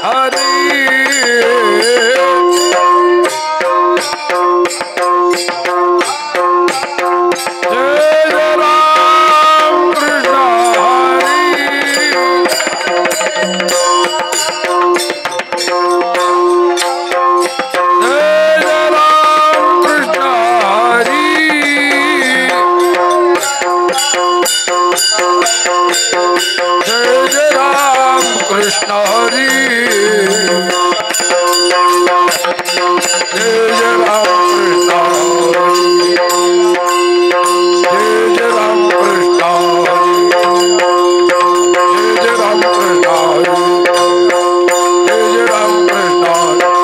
हरी कृष्ण हरी जय जय राम कृष्ण हरी जय राम कृष्ण हरी जय जय राम कृष्ण हरी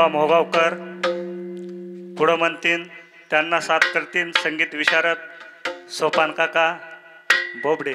बुवा मोगावकर पुढं म्हणतील, त्यांना साथ करतील संगीत विशारद सोपान काका बोबडे.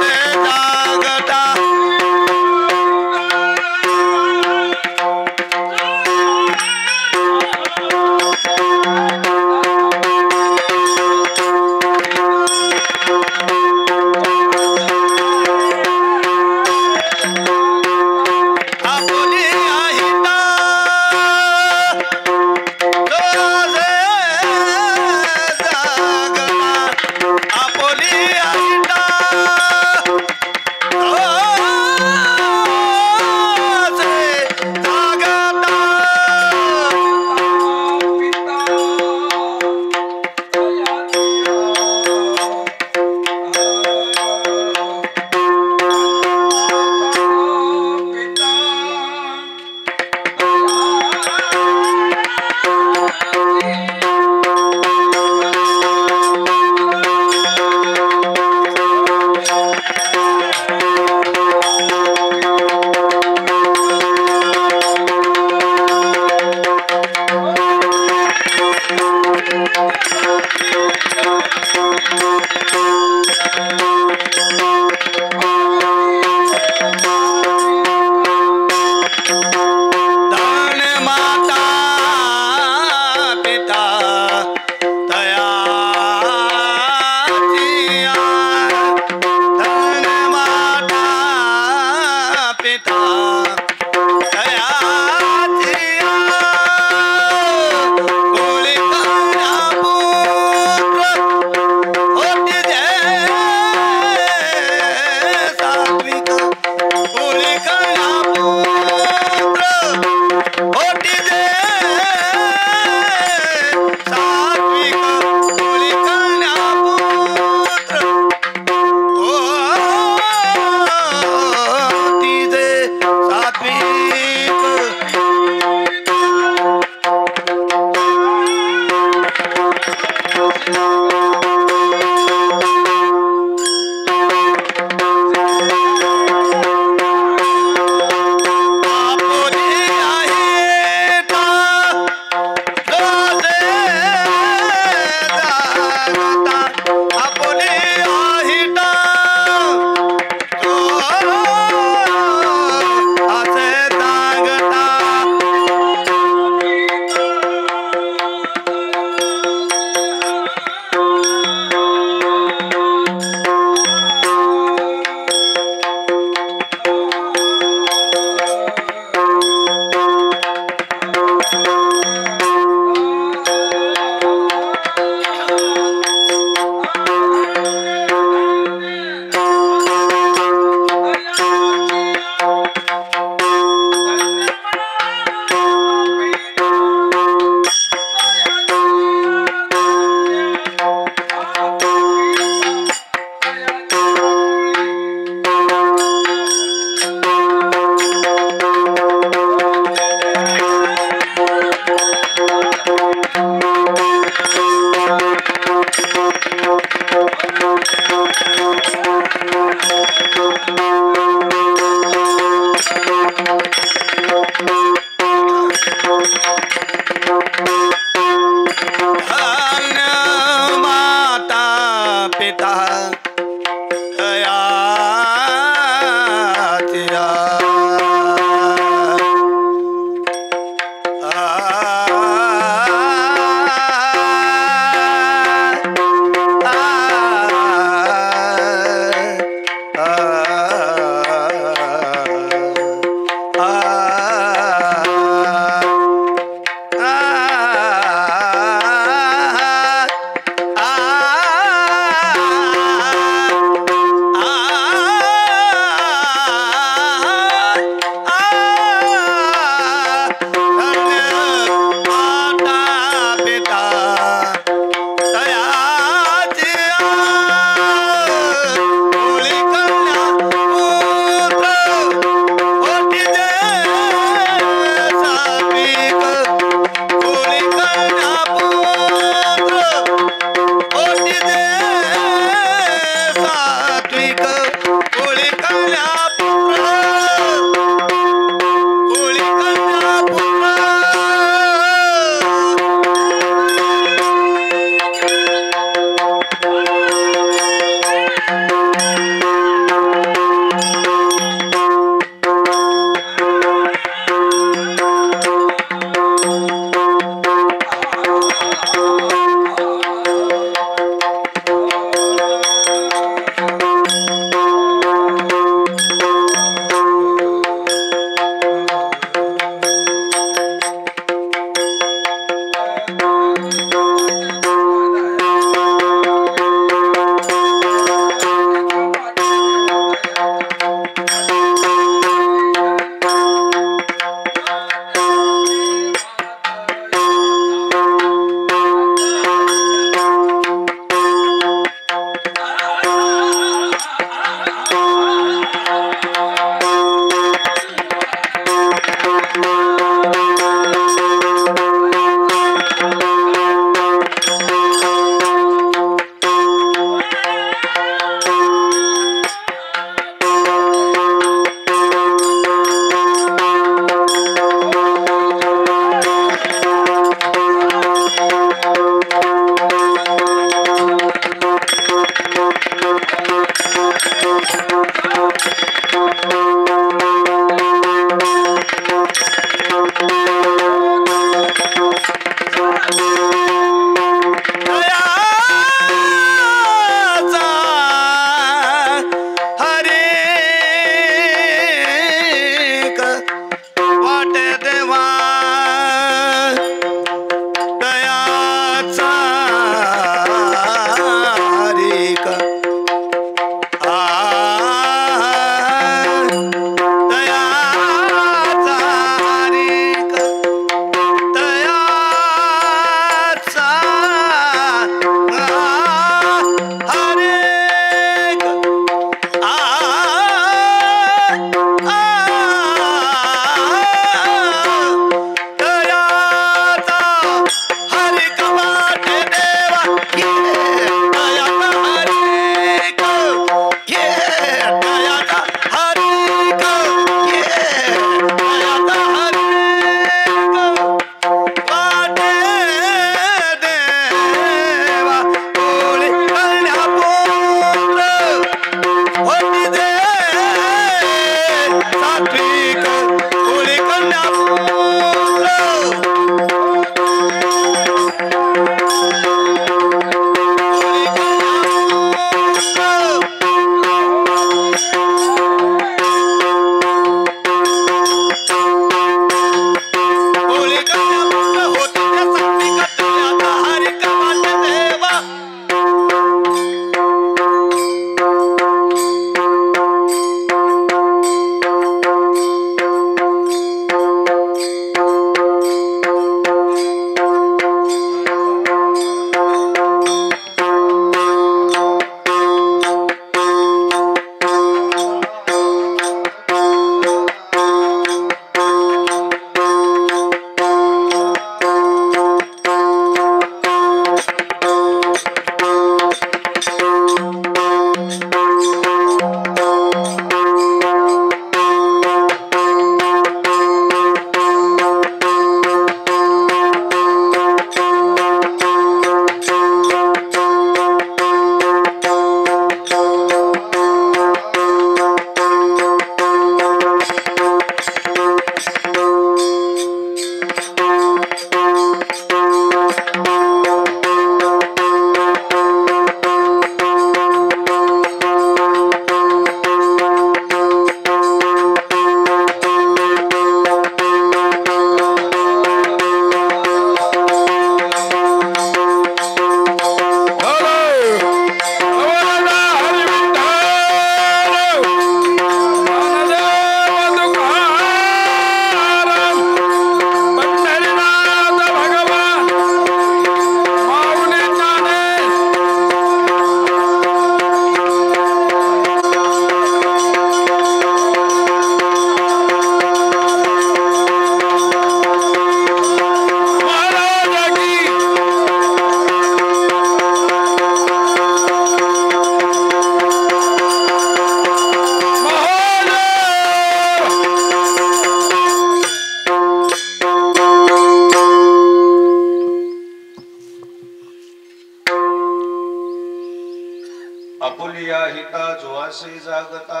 हिता जो असे जागता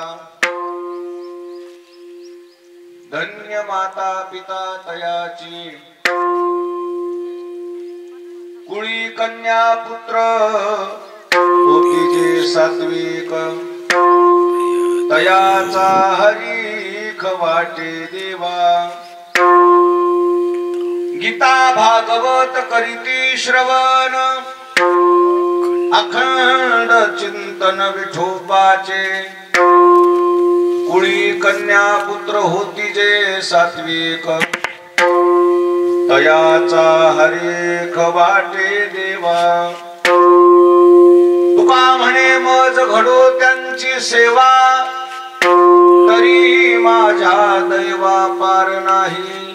धन्य माता पिता तयाची कुळी कन्या पुत्र होती जे सात्विक तयाचा हरीख वाटे देवा गीता भागवत करीती श्रवण अखंड चिंतन विठोबाचे कुळी कन्या पुत्र होती जे सात्विक तयाचा हरेख वाटे देवा तुका म्हणे मज घडो त्यांची सेवा तरी माझ्या दैवा पार नाही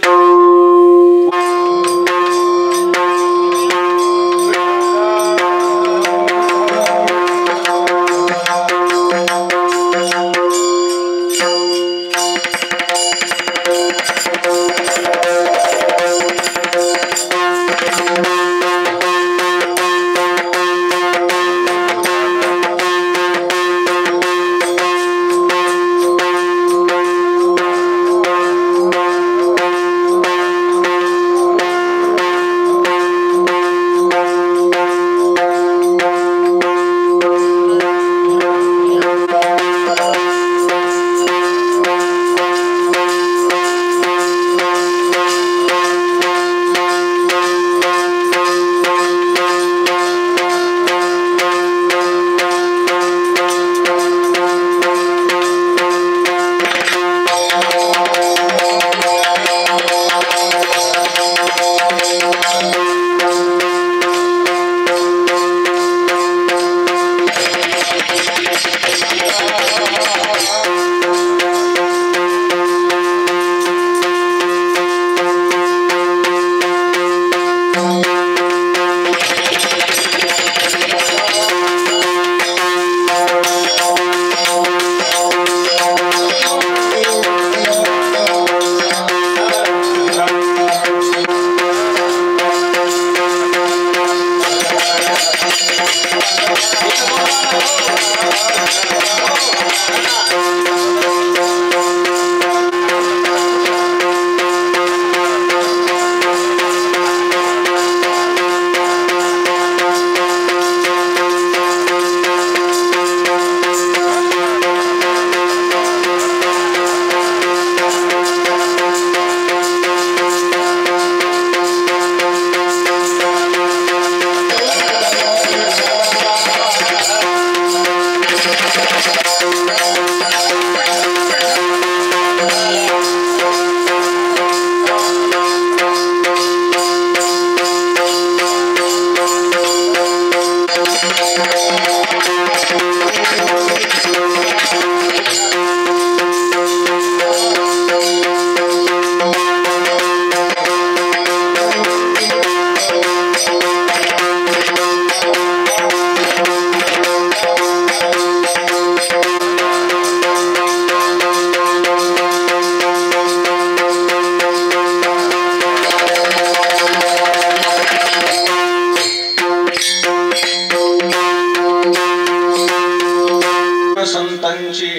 संतांची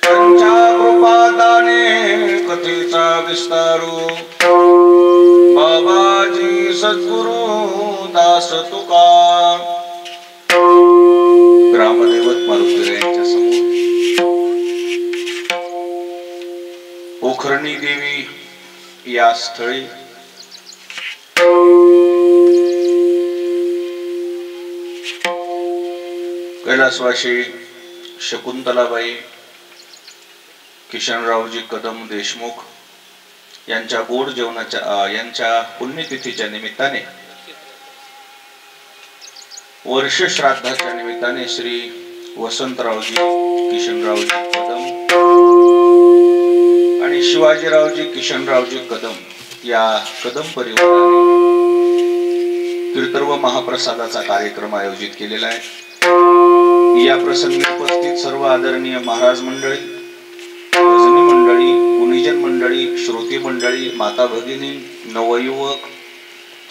त्यांच्या कृपादाने कथेचा विस्तारू बाबाजी सद्गुरु दास तुका ग्रामदेवत मारुती यांच्या समोर पोखरणी देवी या स्थळी कैलासवासी शकुंतलाबाई किशनरावजी कदम देशमुख यांच्या गोड जेवणाच्या यांच्या पुण्यतिथीच्या निमित्ताने वर्ष श्राद्धाच्या निमित्ताने श्री वसंतरावजी किशनरावजी कदम आणि शिवाजीरावजी किशनरावजी कदम या कदम परिवाराने कीर्तन व महाप्रसादाचा कार्यक्रम आयोजित केलेला आहे। या प्रसंगी उपस्थित सर्व आदरणीय महाराज मंडळी, भजनी मंडळी, गुणीजन मंडळी, श्रोती मंडळी, माता भगिनी, नवयुवक,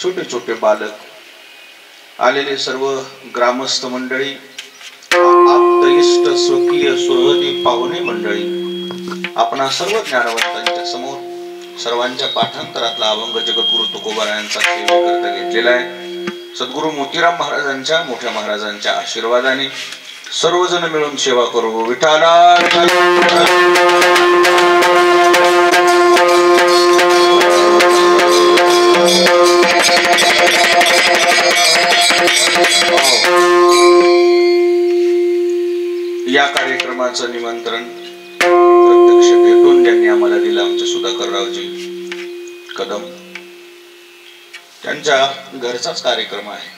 छोटे छोटे बालक, आलेले सर्व ग्रामस्थ मंडळी, भक्त इष्ट स्वकीय सुहृदी पाहुणे मंडळी, आपणा सर्व ज्ञानवंतांच्या समोर सर्वांच्या पाठांतरातला अभंग जगद्गुरु तुकोबारायांचा सेवेकरता घेतलेला आहे. सद्गुरु मोतीराम महाराजांच्या मोठ्या महाराजांच्या आशीर्वादाने सर्वजण मिळून सेवा करू. विठाला या कार्यक्रमाचं निमंत्रण प्रत्यक्ष भेटून ज्यांनी आम्हाला दिलं आमचे सुधाकररावजी कदम, त्यांच्या घरचाच कार्यक्रम आहे.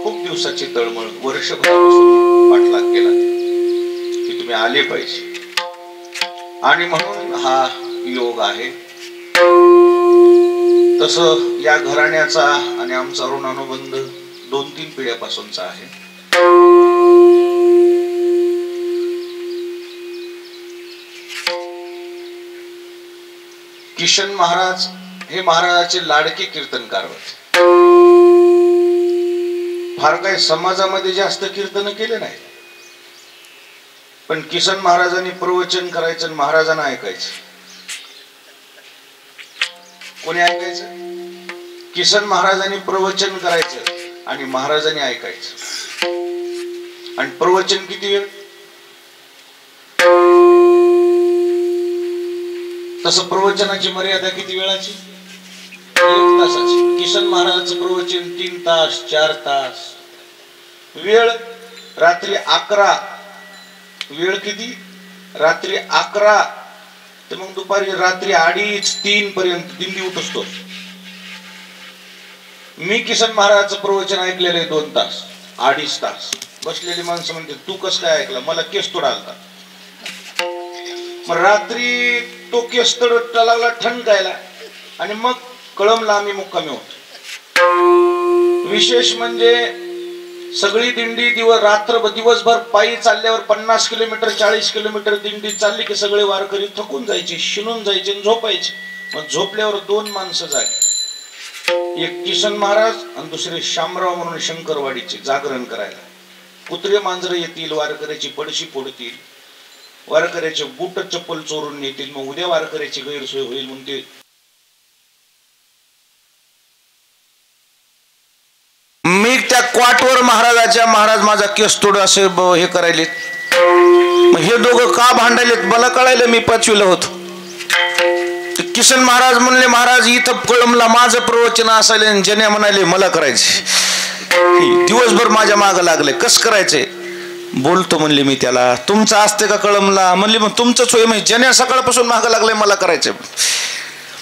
खूप दिवसाची तळमळ, वर्षभरापासून पाठलाग केला की तुम्ही आले पाहिजे आणि म्हणून हा योग आहे. तसं या घराण्याचा आणि आमचा ऋणानुबंध 2-3 पिढ्यापासूनचा आहे. किशन महाराज हे महाराजाचे लाडके कीर्तनकार होते. फार काही समाजामध्ये जास्त कीर्तन केले नाही, पण किशन महाराजांनी प्रवचन करायचं आणि महाराजांना ऐकायचं. कोणी ऐकायचं? किशन महाराजांनी प्रवचन करायचं आणि महाराजांनी ऐकायचं. आणि प्रवचन किती वेळ? तसं प्रवचनाची मर्यादा किती वेळाची? 1 तासाची. किशन महाराजांचं प्रवचन 3 तास 4 तास. वेळ रात्री 11. वेळ किती? रात्री 11 तर मग दुपारी रात्री 2:30-3 पर्यंत दिंडी उठ असतो. मी किशन महाराजांचं प्रवचन ऐकलेलं आहे 2 तास 2.5 तास. बसलेली माणसं म्हणते तू कसं काय ऐकलं? मला केस तोडा आलता. मग रात्री तो केस तोडा लागला ठणकायला आणि मग कळमला आम्ही मुक्कामी होतो. विशेष म्हणजे सगळी दिंडी दिवसभर पायी चालल्यावर 50 किलोमीटर 40 किलोमीटर दिंडी चालली की सगळे वारकरी थकून जायचे, शिनून जायचे आणि झोपायचे. मग झोपल्यावर 2 माणसं जागे, एक किशन महाराज आणि दुसरे शामराव म्हणून शंकरवाडीचे जागरण करायला. कुत्रे मांजरं येतील, वारकऱ्याची पडशी फोडतील, वारकऱ्याचे बूट चप्पल चोरून नेतील, मग उद्या वारकऱ्याची गैरसोय होईल म्हणून ते. मी त्या क्वाटवर महाराज माझा केस तोड असे हे करायलेत. मग हे दोघं का भांडायलेत मला कळायलं. मी 5वीला होतो. किशन महाराज म्हणले महाराज इथं कळमला माझं प्रवचन असायला, जने म्हणाले मला करायचे. दिवसभर माझ्या मागं लागले. कस करायचे? बोलतो म्हणले मी त्याला. तुमचं असते का कळमला? म्हणले मग तुमचंच होय. म्हणजे जने सकाळपासून मागं लागले मला करायचे.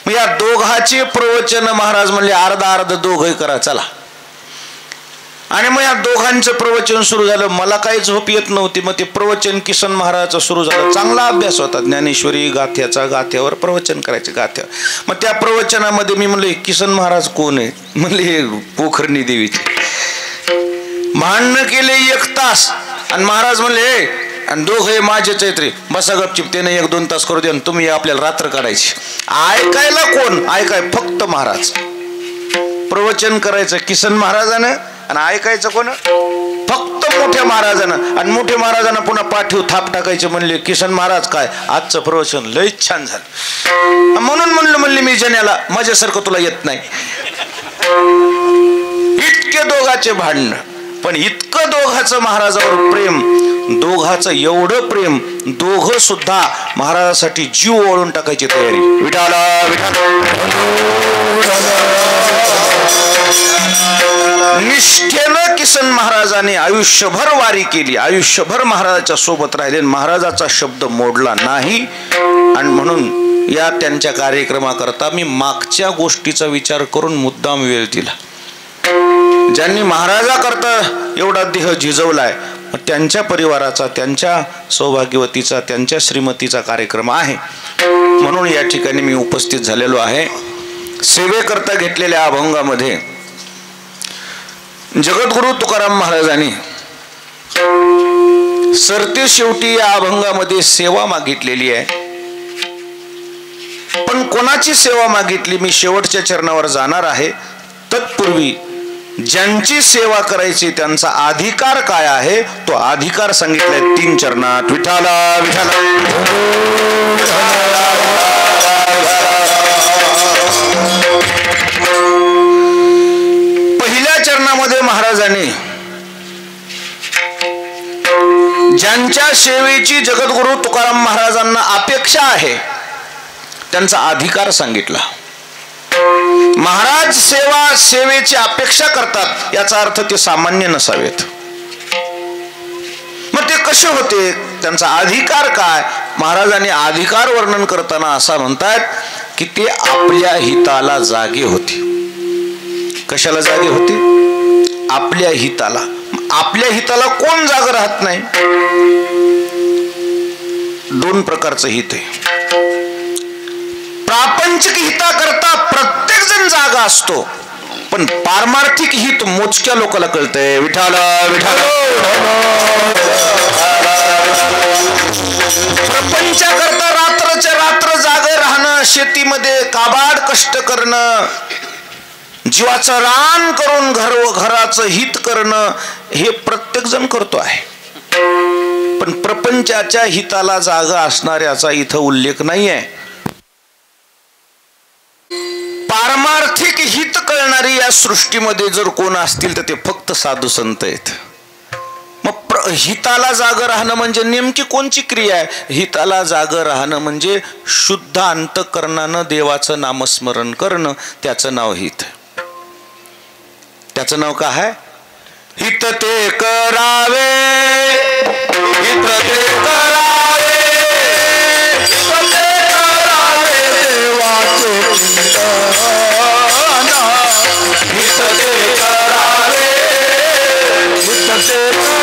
मग या दोघाचे प्रवचन महाराज म्हणले अर्धा दोघही करा चला. आणि मग या दोघांचं प्रवचन सुरू झालं. मला काही झोप येत नव्हती. मग ते प्रवचन किशन महाराजाचं सुरू झालं. चांगला अभ्यास होता ज्ञानेश्वरी गाथ्याचा. गाथ्यावर प्रवचन करायचे गाथ्यावर. मग त्या प्रवचनामध्ये मी म्हणले किशन महाराज कोण आहे? म्हणले पोखरणी देवीचे. भांडणं केले 1 तास आणि महाराज म्हणले आणि दोघे माझेच आहेत रे, बसा गपचिप. त्याने 1-2 तास करू दे आणि तुम्ही आपल्याला रात्र काढायची. ऐकायला कोण? ऐकाय फक्त महाराज. प्रवचन करायचं किशन महाराजानं आणि ऐकायचं कोण? फक्त मोठ्या महाराजानं. आणि मोठ्या महाराजांना पुन्हा पाठीव थाप टाकायचे. म्हणले किशन महाराज काय आजचं प्रवचन लय छान झालं. म्हणून म्हणले मी जन्याला माझ्यासारखं तुला येत नाही. इतके दोघाचे भांडण, पण इतकं दोघाचं महाराजावर प्रेम, दोघाचं एवढं प्रेम, दोघं सुद्धा महाराजासाठी जीव ओळून टाकायची तयारी. विठाला निष्ठेनं किसन महाराजांनी आयुष्यभर वारी केली, आयुष्यभर महाराजाच्या सोबत राहिले, महाराजाचा शब्द मोडला नाही. आणि म्हणून या त्यांच्या कार्यक्रमाकरता मी मागच्या गोष्टीचा विचार करून मुद्दाम वेळ दिला. ज्यांनी महाराजाकरता एवढा देह झिजवलाय त्यांच्या परिवाराचा, त्यांच्या सौभाग्यवतीचा, त्यांच्या श्रीमतीचा कार्यक्रम आहे. म्हणून या ठिकाणी मी उपस्थित झालेलो आहे. सेवेकरता घेतलेल्या अभंगामध्ये जगद्गुरु तुकाराम महाराजांनी सरते शेवटी या अभंगामध्ये सेवा मागितलेली आहे. पण कोणाची सेवा मागितली मी शेवटच्या चरणावर जाणार आहे. तत्पूर्वी ज्यांची सेवा करायची त्यांचा अधिकार काय आहे तो अधिकार सांगितलाय 3 चरणात. विठाला विठाला. पहिल्या चरणामध्ये महाराजांनी ज्यांच्या सेवेची जगद्गुरु तुकाराम महाराजांना अपेक्षा आहे त्यांचा अधिकार सांगितला. महाराज सेवेची अपेक्षा करतात याचा अर्थ ते सामान्य नसावेत. मग ते कसे होते, त्यांचा अधिकार काय? महाराजांनी अधिकार वर्णन करताना असा म्हणतात की ते आपल्या हिताला जागे होते. कशाला जागे होते? आपल्या हिताला. आपल्या हिताला कोण जाग राहत नाही? 2 प्रकारचं हित आहे. प्रापंचिक हिताकरता प्रत्येक जण जागा असतो, पण पारमार्थिक हित मोजक्या लोकांना कळतंय. विठाल विठाल. प्रपंचाकरता रात्रच्या रात्र जागे राहणं, शेतीमध्ये काबाड कष्ट करणं, जीवाचं रान करून घराचं हित करणं हे प्रत्येक जण करतो आहे, पण प्रपंचाच्या हिताला जागा असणाऱ्याचा इथं उल्लेख नाही आहे. पारमार्थिक हित कळणारी या सृष्टीमध्ये जर कोण असतील तर ते फक्त साधू संत आहेत. मग हिताला जागं राहणं म्हणजे नेमकी कोणची क्रिया आहे? हिताला जागं राहणं म्हणजे शुद्ध अंतःकरणानं देवाचं नामस्मरण करणं, त्याचं नाव हित. त्याचं नाव काय आहे? हित ते करावे, हित ते करावे, हित ते करावे देवाचे चिंतन, हित ते करावे, हित ते करावे,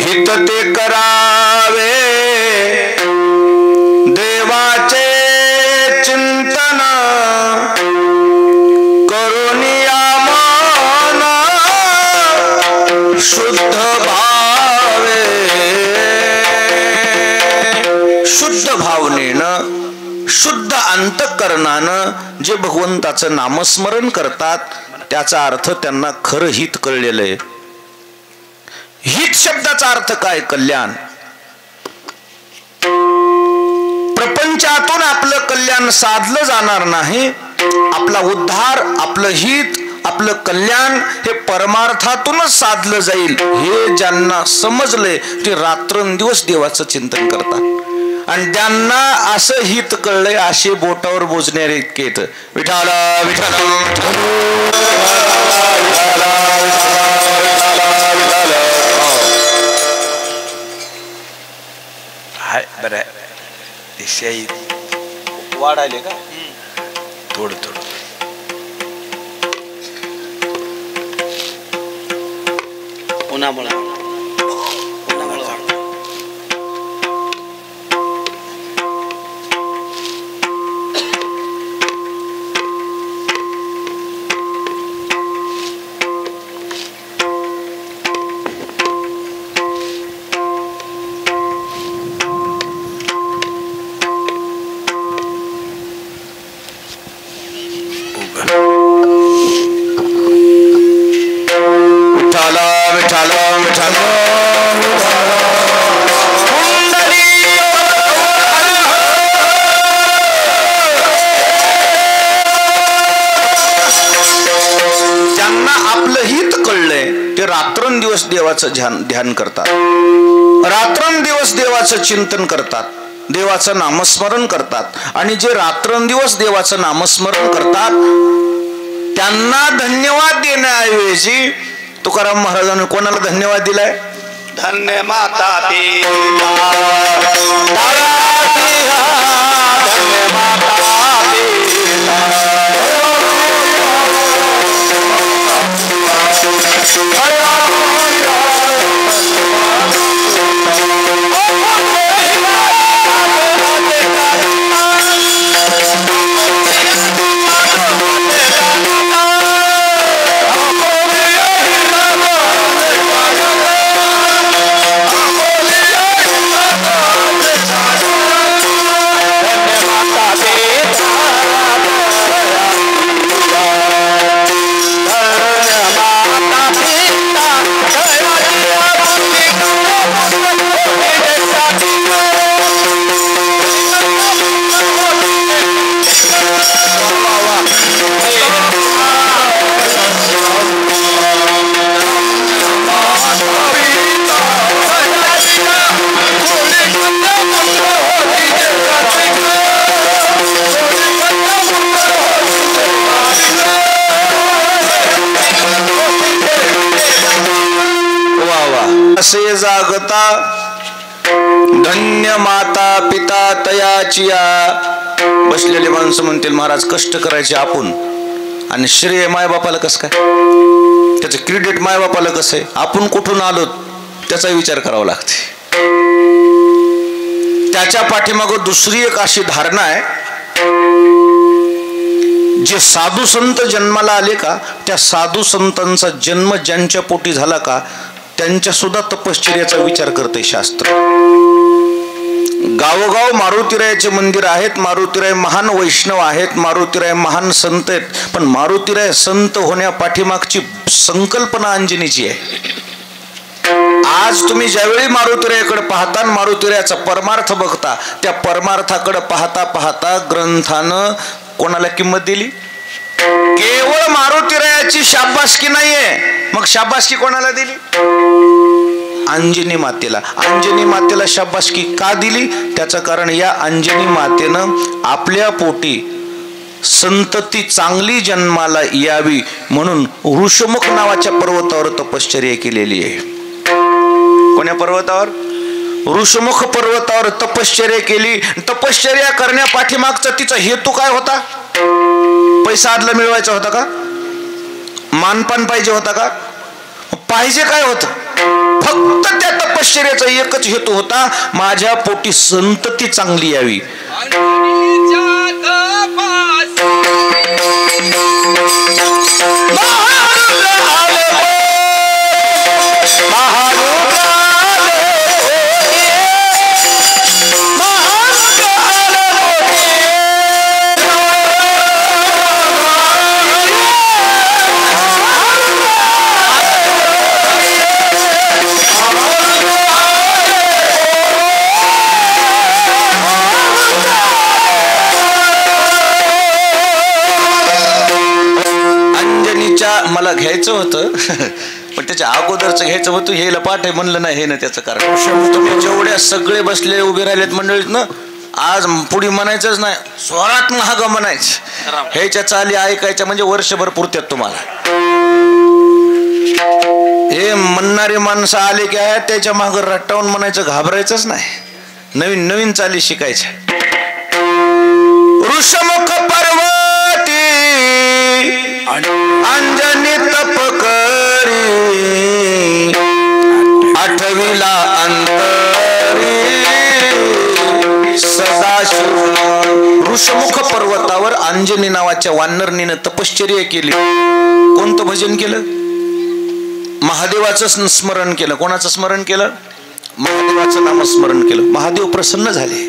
हित ते करावे, अंतःकरणानं जे भगवंताचं नामस्मरण करतात त्याचा अर्थ त्यांना खरं हित कळलेलं आहे. हित शब्दाचा अर्थ काय? कल्याण. प्रपंचातून आपलं कल्याण साधलं जाणार नाही. आपला उद्धार, आपलं हित, आपलं कल्याण हे परमार्थातूनच साधलं जाईल हे ज्यांना समजले ते रात्रंदिवस देवाचं चिंतन करतात. आणि ज्यांना असं हित कळलंय असे बोटावर बोजणारे इतकेत. विठाल विठाल. हाय बरं वाढायले का? थोडं थोडं उन्हामुळे रात्रंदिवस देवाचं ध्यान करतात, रात्रंदिवस देवाचं चिंतन करतात, देवाचं नामस्मरण करतात आणि जे रात्रंदिवस देवाचं नामस्मरण करतात त्यांना धन्यवाद देण्याऐवजी तुकाराम महाराजांनी कोणाला धन्यवाद दिलाय? धन्य माता असे जागता धन्य माता पिता तयाचिया. बसलेले माणसं म्हणतील महाराज कष्ट करायचे आपण आणि श्रेय मायबापाला कसं काय, त्याचं क्रेडिट मायबापाला कसं आहे, आपण कुठून आलो त्याचा विचार करावा लागते. त्याच्या पाठीमागं दुसरी एक अशी धारणा आहे, जे साधू संत जन्माला आले का त्या साधू संतांचा जन्म ज्यांच्या पोटी झाला का त्यांच्या सुद्धा तपश्चर्याचा विचार करते शास्त्र. गावोगाव मारुतीरायाचे मंदिर आहेत, मारुतीराय महान वैष्णव आहेत, मारुतीराय महान संत आहेत, पण मारुतीराय संत होण्या पाठीमागची संकल्पना अंजनीची आहे. आज तुम्ही ज्यावेळी मारुतीरायाकडे पाहता मारुतीरायाचा परमार्थ बघता, त्या परमार्थाकडे पाहता पाहता ग्रंथानं कोणाला किंमत दिली? केवळ मारुतीरायाची शाबासकी नाहीये, मग शाबासकी कोणाला दिली? अंजनी मातेला. अंजनी मातेला शाबासकी का दिली? त्याचं कारण या अंजनी मातेनं आपल्या पोटी संतती चांगली जन्माला यावी म्हणून ऋषमुख नावाच्या पर्वतावर तपश्चर्या केलेली आहे. कोण्या पर्वतावर? ऋषमुख पर्वतावर तपश्चर्या केली. तपश्चर्या करण्या पाठीमागचा तिचा हेतू काय होता? पैसा आदला मिळवायचा होता का? मानपान पाहिजे होता का? पाहिजे काय होतं? फक्त त्या तपश्चर्याचा एकच हेतू होता, माझ्या पोटी संतती चांगली यावी. मला घ्यायचं होतं पण त्याच्या अगोदरचं घ्यायचं होतं, हे लपाट आहे म्हणलं नाही. हे ना त्याचं कारण तुम्ही जेवढ्या सगळे बसले उभे राहिलेत मंडळीत ना, आज पुढे म्हणायचंच नाही, स्वरात महाग म्हणायचं. ह्याच्या चाली ऐकायच्या म्हणजे वर्षभर पुरत्यात तुम्हाला. हे म्हणणारे माणसं आले की आहे त्याच्या मागं रट्टावून म्हणायचं, घाबरायचंच नाही. नवीन नवीन चाली शिकायच्या. ऋषमुख पर्वती अंजनी तप करी आठवीला अंतरी सदाशिव. ऋषमुख पर्वतावर अंजनी नावाच्या वानरनीनं तपश्चर्या केली. कोणतं भजन केलं? महादेवाचं स्मरण केलं. कोणाचं स्मरण केलं? महादेवाचं नामस्मरण केलं. महादेव प्रसन्न झाले.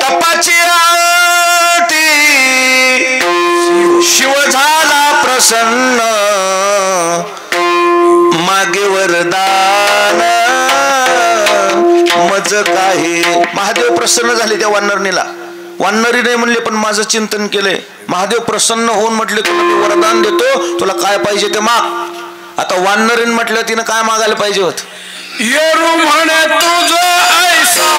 तपाची आरती शिव झाला प्रसन्न, मागे वरदान मज काही. महादेव प्रसन्न झाले त्या वानरणीला. वानरी नाही म्हणले पण माझं चिंतन केलंय. महादेव प्रसन्न होऊन म्हटले तुला मी वरदान देतो, तुला काय पाहिजे ते माग. आता वानरीन म्हटलं तिनं काय मागायला पाहिजे होत? येरू म्हणे तुझं ऐसा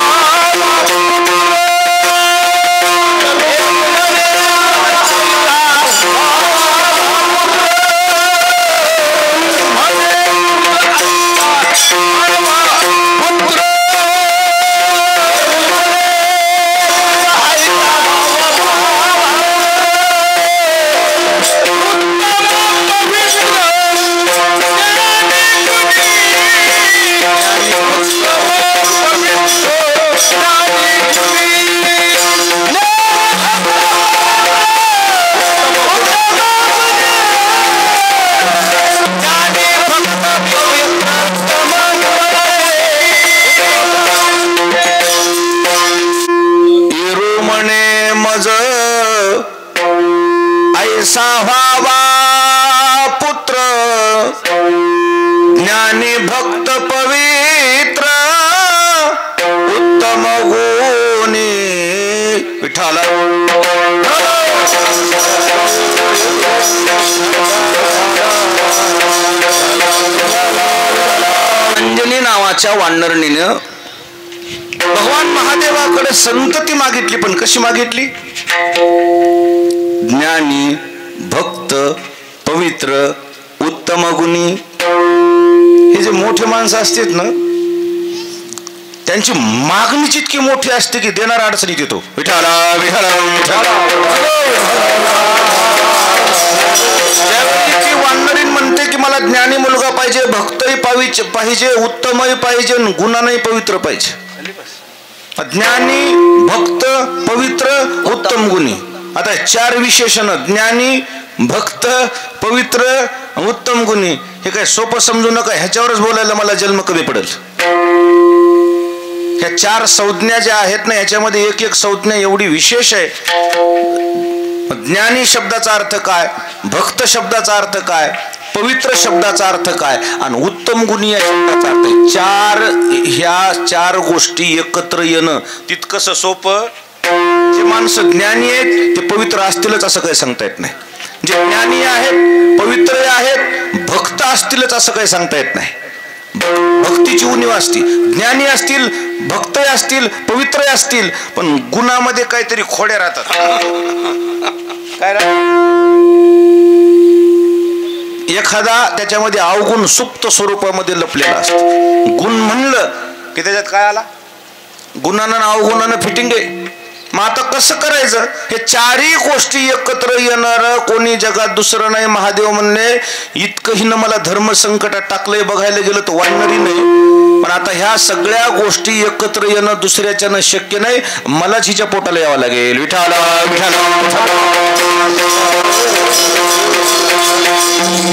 ऐसा व्हावा पुत्र ज्ञानी भक्त पवित्र उत्तम गुणी विठ्ठल अंजनी नावाच्या वानरणीनं भगवान महादेवाकडे संतती मागितली, पण कशी मागितली? ज्ञानी भक्त पवित्र उत्तम गुणी. हे जे मोठे माणसं असतात ना, त्यांची मागणी इतकी मोठी असते की देणारा अडचणीत येतो. विठाला विठाला वानरीन म्हणते की मला ज्ञानी मुलगा पाहिजे, भक्तही पाहिजे, उत्तमही पाहिजे, गुणांनाही पवित्र पाहिजे. ज्ञानी भक्त पवित्र उत्तम गुणी. आता 4 विशेषण: ज्ञानी भक्त पवित्र उत्तम गुणी. हे काय सोपं समजू नका, ह्याच्यावरच बोलायला मला जन्म कमी पडेल. ह्या 4 संज्ञा ज्या आहेत ना, ह्याच्यामध्ये एक एक संज्ञा एवढी विशेष आहे. ज्ञानी शब्दाचा अर्थ काय, भक्त शब्दाचा अर्थ काय, पवित्र शब्दाचा अर्थ काय आणि उत्तम गुणी या शब्दाचा अर्थ. ह्या 4 गोष्टी एकत्र येणं तितकंसं सोपं. जे माणसं ज्ञानी आहेत ते पवित्र असतीलच असं काही सांगता येत नाही. जे ज्ञानी आहेत, पवित्र आहेत, भक्त असतीलच असं काही सांगता येत नाही. भक्तीची उणीव असती. ज्ञानी असतील, भक्त असतील, पवित्र असतील, पण गुणामध्ये काहीतरी खोड्या राहतात. काय एखादा त्याच्यामध्ये अवगुण सुप्त स्वरूपामध्ये लपलेला असतो. गुण म्हणलं की त्याच्यात काय आला? गुणानं अवगुणानं फिटिंग आहे. मग आता कसं करायचं? हे 4ही गोष्टी एकत्र येणार कोणी जगात दुसरं नाही. महादेव म्हणले इतकं हिनं मला धर्म संकटात टाकलंय. बघायला गेलं तर वानरी नाही, पण आता ह्या सगळ्या गोष्टी एकत्र येणं दुसऱ्याच्यानं शक्य नाही. मलाच हिच्या पोटाला यावं लागेल. विठाला विठाला.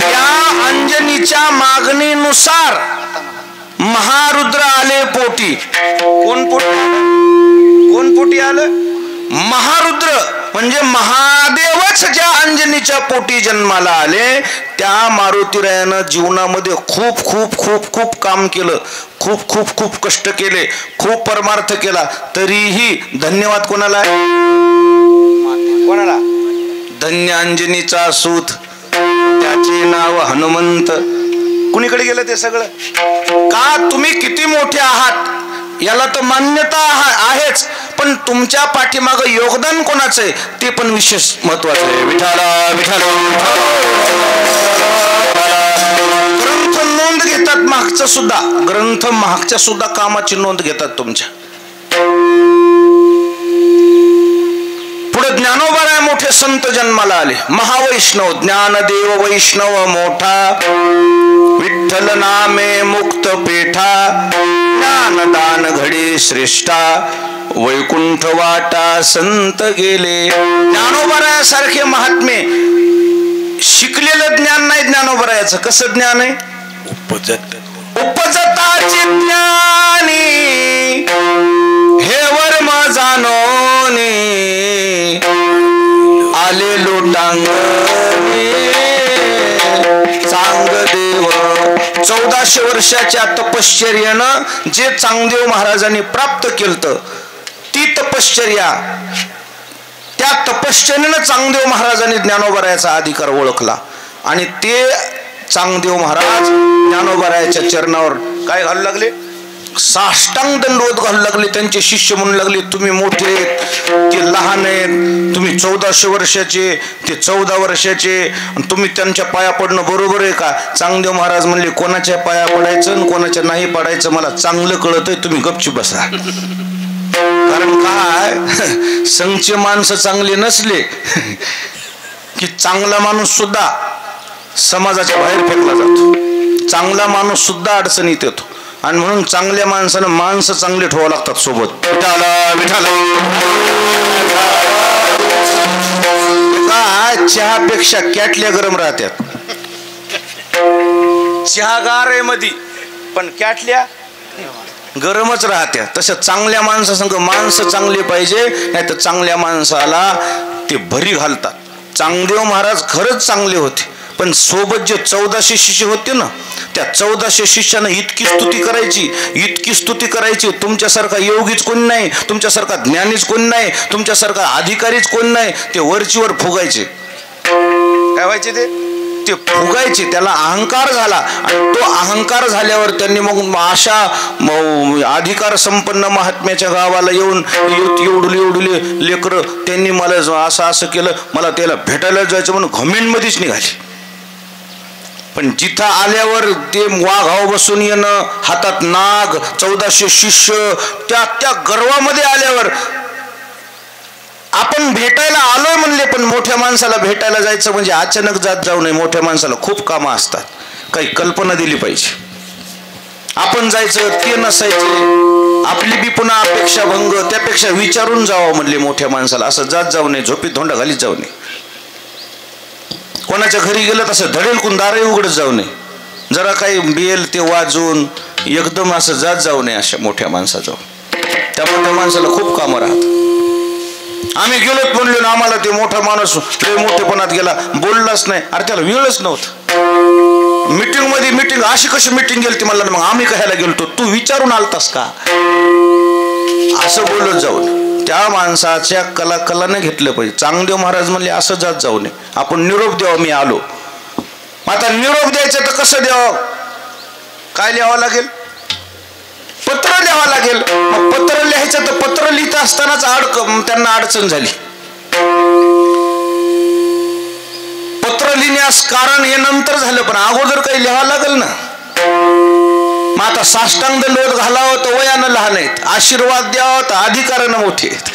या अंजनीच्या मागणीनुसार महारुद्र आले पोटी. कोण पोटी आलं? महारुद्र. म्हणजे महादेवच ज्या अंजनीच्या पोटी जन्माला आले, त्या मारुतीरायानं जीवनामध्ये खूप खूप खूप खूप काम केलं, खूप खूप खूप कष्ट केले, खूप परमार्थ केला. तरीही धन्यवाद कोणाला? कोणाला? धन्य अंजनीचा सूत, त्याचे नाव हनुमंत. कुणीकडे गेलं ते सगळं? का तुम्ही किती मोठे आहात याला तर मान्यता आहेच, पण तुमच्या पाठीमागं योगदान कोणाचं आहे ते पण विशेष महत्वाचं आहे. विठाला विठाला. ग्रंथ नोंद घेतात मागचं सुद्धा. ग्रंथ मागच्या सुद्धा कामाची नोंद घेतात तुमच्या. पुढे ज्ञानोबा मोठे संत जन्माला आले. महावैष्णव, ज्ञानदेव वैष्णव मोठा, विठ्ठल नामे मुक्त पेठा, ज्ञानदान घडे श्रेष्ठा, वैकुंठ वाटा संत गेले. ज्ञानोबरायासारखे महात्मे. शिकलेलं ज्ञान नाही ज्ञानोबरायाचं. कसं ज्ञान आहे? उपजताचे ज्ञानी हे वर्म जाणोनी, आले लोटांगणी चांग देव. 1400 वर्षाच्या तपश्चर्यानं जे चांगदेव महाराजांनी प्राप्त केलं, ती तपश्चर्या, त्या तपश्चर्यानं चांगदेव महाराजांनी ज्ञानोबरायाचा अधिकार ओळखला आणि ते चांगदेव महाराज ज्ञानोबारायाच्या चरणावर काय घालू लागले, साष्टांग दंडवत घालू लागले. त्यांचे शिष्य म्हणू लागले, तुम्ही मोठे आहेत, ते लहान आहेत, तुम्ही 1400 वर्षाचे, ते 14 वर्षाचे, तुम्ही त्यांच्या पाया पडणं बरोबर आहे का? चांगदेव महाराज म्हणले, कोणाच्या पाया पडायचं आणि कोणाच्या नाही पडायचं मला चांगलं कळत आहे, तुम्ही गपचूप बसा. कारण काय, संघचे माणसं चांगले नसले की चांगला माणूस सुद्धा समाजाच्या बाहेर फेकला जातो, चांगला माणूस सुद्धा अडचणीत येतो. आणि म्हणून चांगल्या माणसानं माणसं चांगले ठेवावं लागतात सोबत. काय चहापेक्षा कॅटल्या गरम राहतात, चहा गार आहे मध्ये पण कॅटल्या गरमच राहत्या. तसं चांगल्या माणसासंग माणसं चांगले पाहिजे, नाही तर चांगल्या माणसाला ते भरी घालतात. चांगदेव महाराज खरंच चांगले होते, पण सोबत जे 1400 शिष्य होते ना, त्या 1400 शिष्यानं इतकी स्तुती करायची, इतकी स्तुती करायची. तुमच्यासारखा योगीच कोण नाही, तुमच्यासारखा ज्ञानीच कोण नाही, तुमच्यासारखा अधिकारीच कोण नाही. ते वरचीवर फुगायचे. काय व्हायचे ते फुगायचे. त्याला अहंकार झाला आणि तो अहंकार झाल्यावर त्यांनी मग अशा अधिकार संपन्न महात्म्याच्या गावाला येऊन एवढुले लेकरं त्यांनी मला असं केलं, मला त्याला भेटायला जायचं म्हणून घमेंडमध्येच निघाले. पण जिथं आल्यावर ते वाघाव बसून येणं, हातात नाग, 1400 शिष्य, त्या गर्वामध्ये आल्यावर आपण भेटायला आलोय म्हणले, पण मोठ्या माणसाला भेटायला जायचं म्हणजे अचानक जात जाऊ नये. मोठ्या माणसाला खूप कामं असतात, काही कल्पना दिली पाहिजे. आपण जायचं ते नसायचे, आपली बी पुन्हा अपेक्षा भंग, त्यापेक्षा विचारून जावं म्हणले मोठ्या माणसाला. असं जात जाऊ नये, झोपीत धोंडा घालीत जाऊ नये. कोणाच्या घरी गेलं तसं धडेलकून दारही उघडत जाऊ नये. जरा काही बेल ते वाजून एकदम असं जात जाऊ नये अशा मोठ्या माणसाजवळ. त्या मोठ्या माणसाला खूप कामं राहतात. आम्ही गेलोत म्हणलो ना, आम्हाला ते मोठा माणूस लय मोठेपणात गेला, बोललाच नाही. अरे त्याला वेळच नव्हता. मीटिंग मध्ये मीटिंग अशी कशी मीटिंग गेली ती म्हणला, मग आम्ही कशाला गेलतो, तू विचारून आलतास का, असं बोलत जाऊन त्या माणसाच्या कलाने घेतलं पाहिजे. चांगदेव महाराज म्हणले असं जात जाऊ नये, आपण निरोप द्यावा, मी आलो. आता निरोप द्यायचं तर कसं द्यावं, काय लिहावं लागेल, पत्र लिहावं लागेल. मग पत्र लिहायचं तर पत्र लिहित असतानाच त्यांना अडचण झाली. पत्र लिहिण्यास कारण हे नंतर झालं, पण अगोदर काही लिहावं लागेल ना. मग आता साष्टांग दंडवत घालावं तर वयानं लहान आहेत, आशीर्वाद द्यावं तर अधिकारानं मोठे आहेत.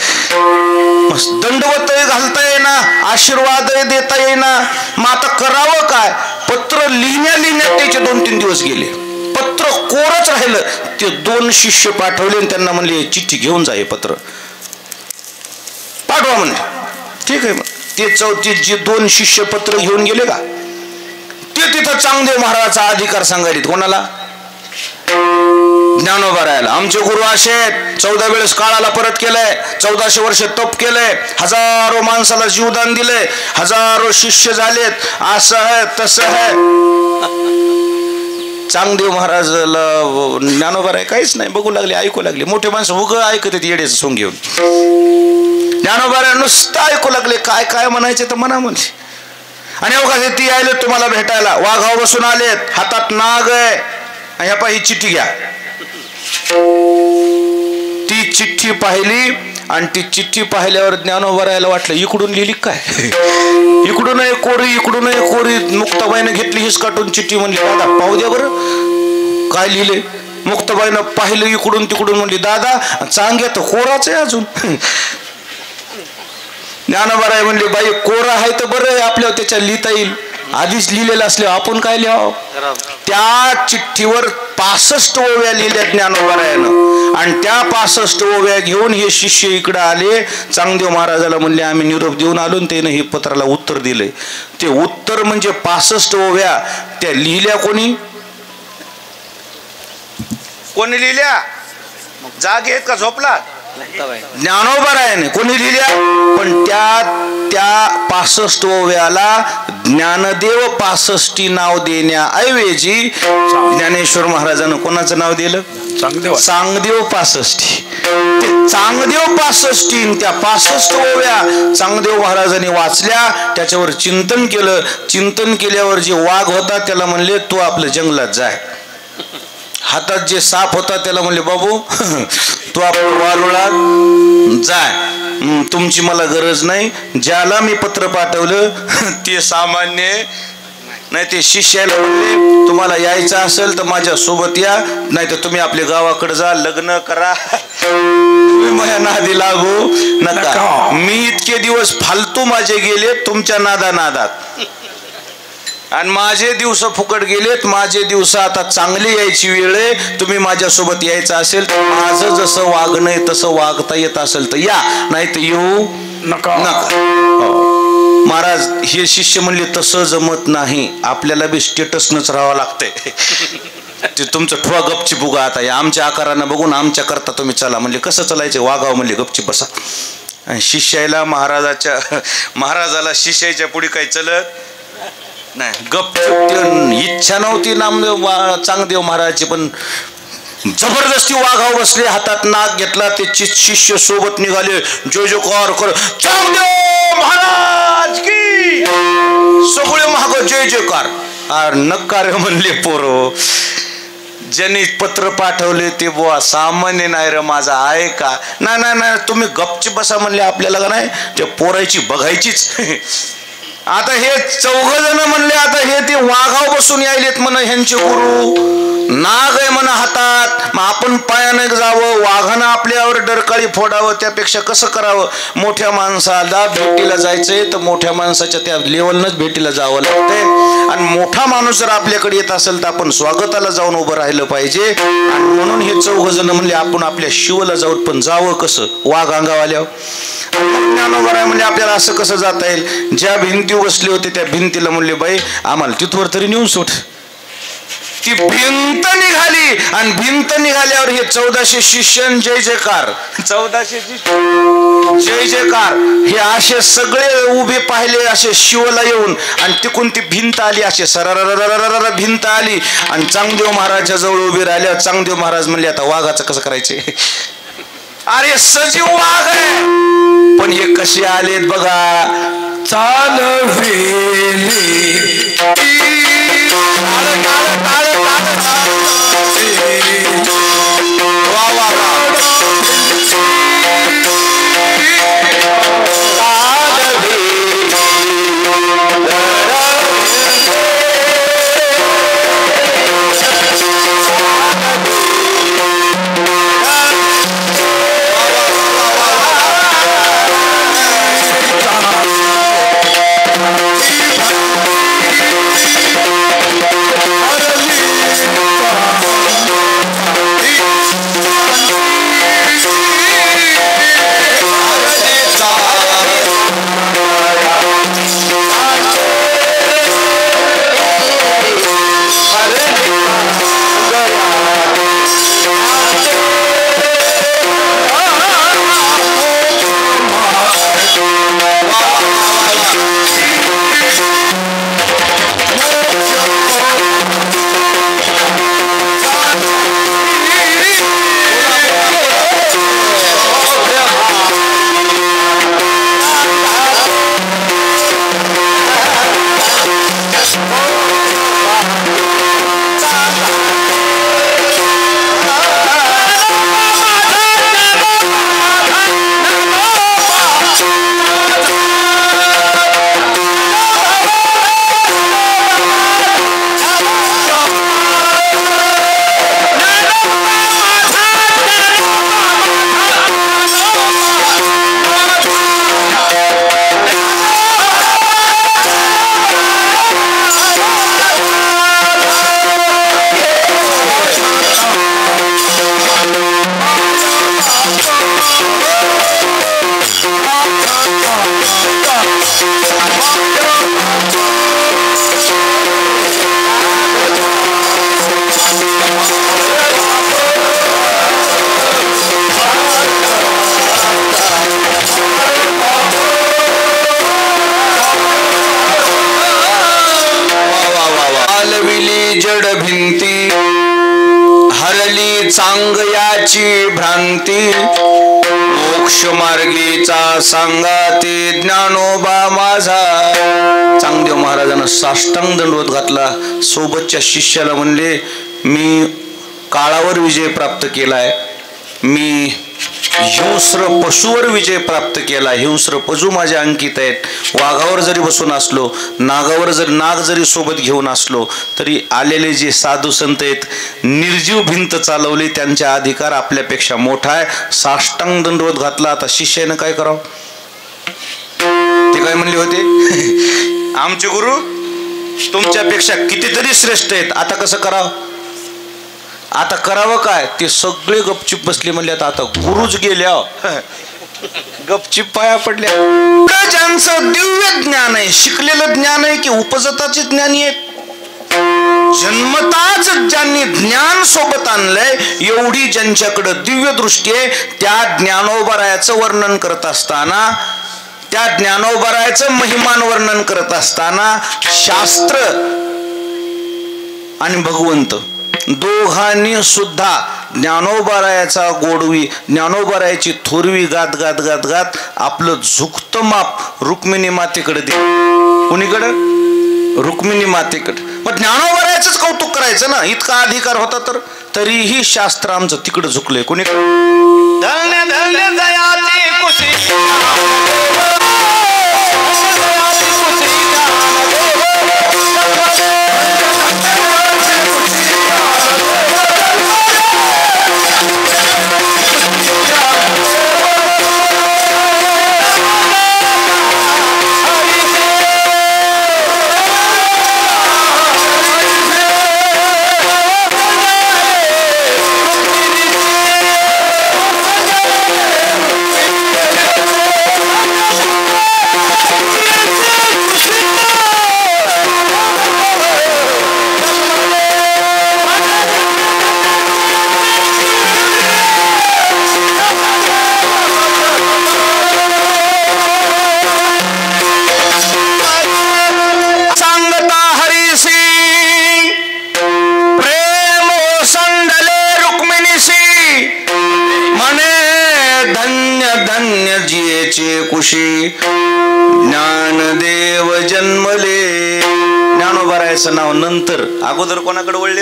दंडवतही घालता येईना, आशीर्वादही देता येईना. मग आता करावं काय, पत्र लिहिण्यात त्याचे 2-3 दिवस गेले. पत्र कोरच राहिलं. ते 2 शिष्य पाठवले आणि त्यांना म्हणले चिठ्ठी घेऊन जा, हे पत्र पाठवा म्हणले. ठीक आहे. मग ते जे 2 शिष्य पत्र घेऊन गेले का, ते तिथं चांगदेव महाराजाचा अधिकार सांगायला. कोणाला, ज्ञानोबारायाला. आमचे गुरु असे 14 वेळेस काळाला परत केलंय, 1400 वर्ष तप केलंय, हजारो माणसाला जीवदान दिलंय, हजारो शिष्य झालेत, असं आहे तसं आहे. चांगदेव महाराजला ज्ञानोबाराय काहीच नाही, बघू लागले, ऐकू लागले. मोठे माणसं उगं ऐकत आहेत येड्याचं सोंग घेऊन. ज्ञानोबाराय नुसतं ऐकू लागले, काय काय म्हणायचे तर म्हणा म्हणजे. आणि अवघा ती आले तुम्हाला भेटायला, वाघाव बसून आलेत, हातात नाग आहे. ह्या पा ही चिठ्ठी घ्या. ती चिठ्ठी पाहिली आणि ती चिठ्ठी पाहिल्यावर ज्ञानोबारायला वाटलं इकडून लिहिली काय, इकडून कोरी, इकडून कोरी. मुक्ताबाईनं घेतली हिसकाटून चिठ्ठी, म्हणली दादा पाहू द्या बरं काय लिहिले. मुक्ताबाईनं पाहिलं इकडून तिकडून, म्हणली दादा चांग्या तर कोराच आहे अजून. ज्ञानोबाराय म्हणले बाई कोरा आहे तर बरं आहे, आपल्याला त्याच्या लिहिता येईल. आधीच लिहिलेलं असल्यावर आपण काय लिहावं. त्या चिठ्ठीवर 65 ओव्या लिहिल्या ज्ञानोबारायानं. आणि त्या 65 ओव्या घेऊन हे शिष्य इकडे आले. चांगदेव महाराजाला म्हणले आम्ही निरोप देऊन आलो. त्यानं हे पत्राला उत्तर दिले. ते उत्तर म्हणजे 65 ओव्या. त्या लिहिल्या कोणी लिहिल्या, जागे आहेत का झोपला, ज्ञानोबरायाने कोणी लिहिल्या, पण त्या 65 ओव्याला ज्ञानदेव 65 नाव देण्याऐवजी ज्ञानेश्वर महाराजांना कोणाचं नाव दिलं? चांगदेव 65. ते चांगदेव 65 त्या 65 ओव्या चांगदेव महाराजांनी वाचल्या, त्याच्यावर चिंतन केलं. चिंतन केल्यावर जे वाघ होता त्याला म्हणले तू आपल्या जंगलात जाय. हातात जे साप होता त्याला म्हणले बाबू तू आपल्या वारुळात जाय, तुमची मला गरज नाही. ज्याला मी पत्र पाठवलं ते सामान्य नाही, ते शिष्याला म्हणले तुम्हाला यायचं असेल तर माझ्या सोबत या, नाही तर तुम्ही आपल्या गावाकडे जा, लग्न करा, माझ्या नादी लागू नका. मी इतके दिवस फालतू माझे गेले तुमच्या नादात, आणि माझे दिवस फुकट गेलेत. माझे दिवस आता चांगले यायची वेळ आहे. तुम्ही माझ्यासोबत यायचं असेल तर माझं जसं वागणं आहे तसं वागता येत असेल तर या, नाही तर येऊ नका. महाराज हे शिष्य म्हणले तसं जमत नाही, आपल्याला बी स्टेटसनच राहावं लागतंय. ते तुमचं ठुवा गपची बुगा, आता या आमच्या आकारानं बघून आमच्या करता तुम्ही चला. म्हणले कसं चालायचं? वागाव म्हणले गपची बसा. आणि शिष्याला महाराजाला शिष्याच्या पुढे काही चलत नाही, गपचूप. इच्छा नव्हती नामदेव चांगदेव महाराजची, पण जबरदस्ती वाघाव बसले, हातात नाग घेतला, ते शिष्य सोबत निघाले. जो जो कार कर चांगदेव महाराज की, सगळे महाग जय जयकार. नकार म्हणले पोरो, ज्यांनी पत्र पाठवले ते बुवा सामान्य नाही रे माझा आहे का? नाही तुम्ही गपची बसा म्हणले. आपल्याला का नाही ते पोरायची बघायचीच. आता हे 4 जण म्हणले, आता हे ते वाघाव बसून यायलेत म्हण, ह्यांचे गुरु नाग आहे म्हणा हातात, मग आपण पायाने जावं, वाघानं आपल्यावर डरकाळी फोडावं, त्यापेक्षा कसं करावं? मोठ्या माणसाला भेटीला जायचंय तर मोठ्या माणसाच्या त्या लेवलनंच भेटीला जावं लागतंय. आणि मोठा माणूस जर आपल्याकडे येत असेल तर आपण स्वागताला जाऊन उभं राहिलं पाहिजे. आणि म्हणून हे 4 जण म्हणले आपण आपल्या शिवला जाऊ, पण जावं कसं? वाघ अंगावर आल्यावर. ज्ञानोबराय म्हणजे आपल्याला असं कसं जाता येईल? ज्या भिंती बसले होते त्या भिंतीला म्हणले बाई आम्हाला तिथवर तरी नेऊन सोड. ती भिंत निघाली, आणि भिंत निघाल्यावर हे 1400 शिष्य जय जयकार, 1400 जय जयकार. हे असे सगळे उभे पाहिले असे शिवला येऊन, आणि तिकून ती भिंत आली, असे सरर भिंत आली, आणि चांगदेव महाराजच्या जवळ उभे राहिल्यावर चांगदेव महाराज म्हणले आता वाघाचं कसं करायचे? अरे सजीव वाघ आहे, पण हे कसे आलेत बघा. चालवेली हलविली जड भिंती, हरली चांगयाची भ्रांती, मोक्ष मार्गीचा सांगाती ज्ञानोबा माझा. चांगदेव महाराजांना साष्टांग दंडवत घातला. सोबतच्या शिष्याला म्हणले, मी काळावर विजय प्राप्त केलाय, मी हिंस्र पशुवर विजय प्राप्त केला. हिंस्र पशु माझ्या अंकित आहेत. वाघावर जरी बसून असलो, नागावर जरी नाग जरी सोबत घेऊन असलो, तरी आलेले जे साधू संत आहेत, निर्जीव भिंत चालवली, त्यांचा अधिकार आपल्यापेक्षा मोठा आहे. साष्टांग दंडवत घातला. आता शिष्यानं काय करावं? ते काय म्हणले होते, आमचे गुरु तुमच्यापेक्षा कितीतरी श्रेष्ठ आहेत, आता कसं करावं? आता करावं काय? ते सगळे गपचिप बसले. म्हणले आता गुरुच गेल्या, गपचिप पाया पडल्या. ज्यांचं दिव्य ज्ञान आहे, शिकलेलं ज्ञान आहे की उपजताचे ज्ञानी आहेत, जन्मताच ज्यांनी ज्ञान सोबत आणलंय, एवढी ज्यांच्याकडे दिव्य दृष्टी आहे, त्या ज्ञानोबरायाचं वर्णन करत असताना, त्या ज्ञानोबरायाचं महिमान वर्णन करत असताना, शास्त्र आणि भगवंत दोघांनी सुद्धा ज्ञानोबरायाचा गोडवी, ज्ञानोबरायाची थोरवी गात गात गात गात आपलं झुकतं माप रुक्मिणी मातेकडे दे. कुणीकडं? रुक्मिणी मातेकडे. मग ज्ञानोबरायाचंच कौतुक करायचं ना, इतका अधिकार होता तर. तरीही शास्त्र आमचं तिकडं झुकलंय. कुणीकडे? धन्य धन्य दयाची कुशी, कुशी ज्ञानदेव जन्मले. ज्ञानोबरायाचं नाव नंतर, अगोदर कोणाकडे वळले?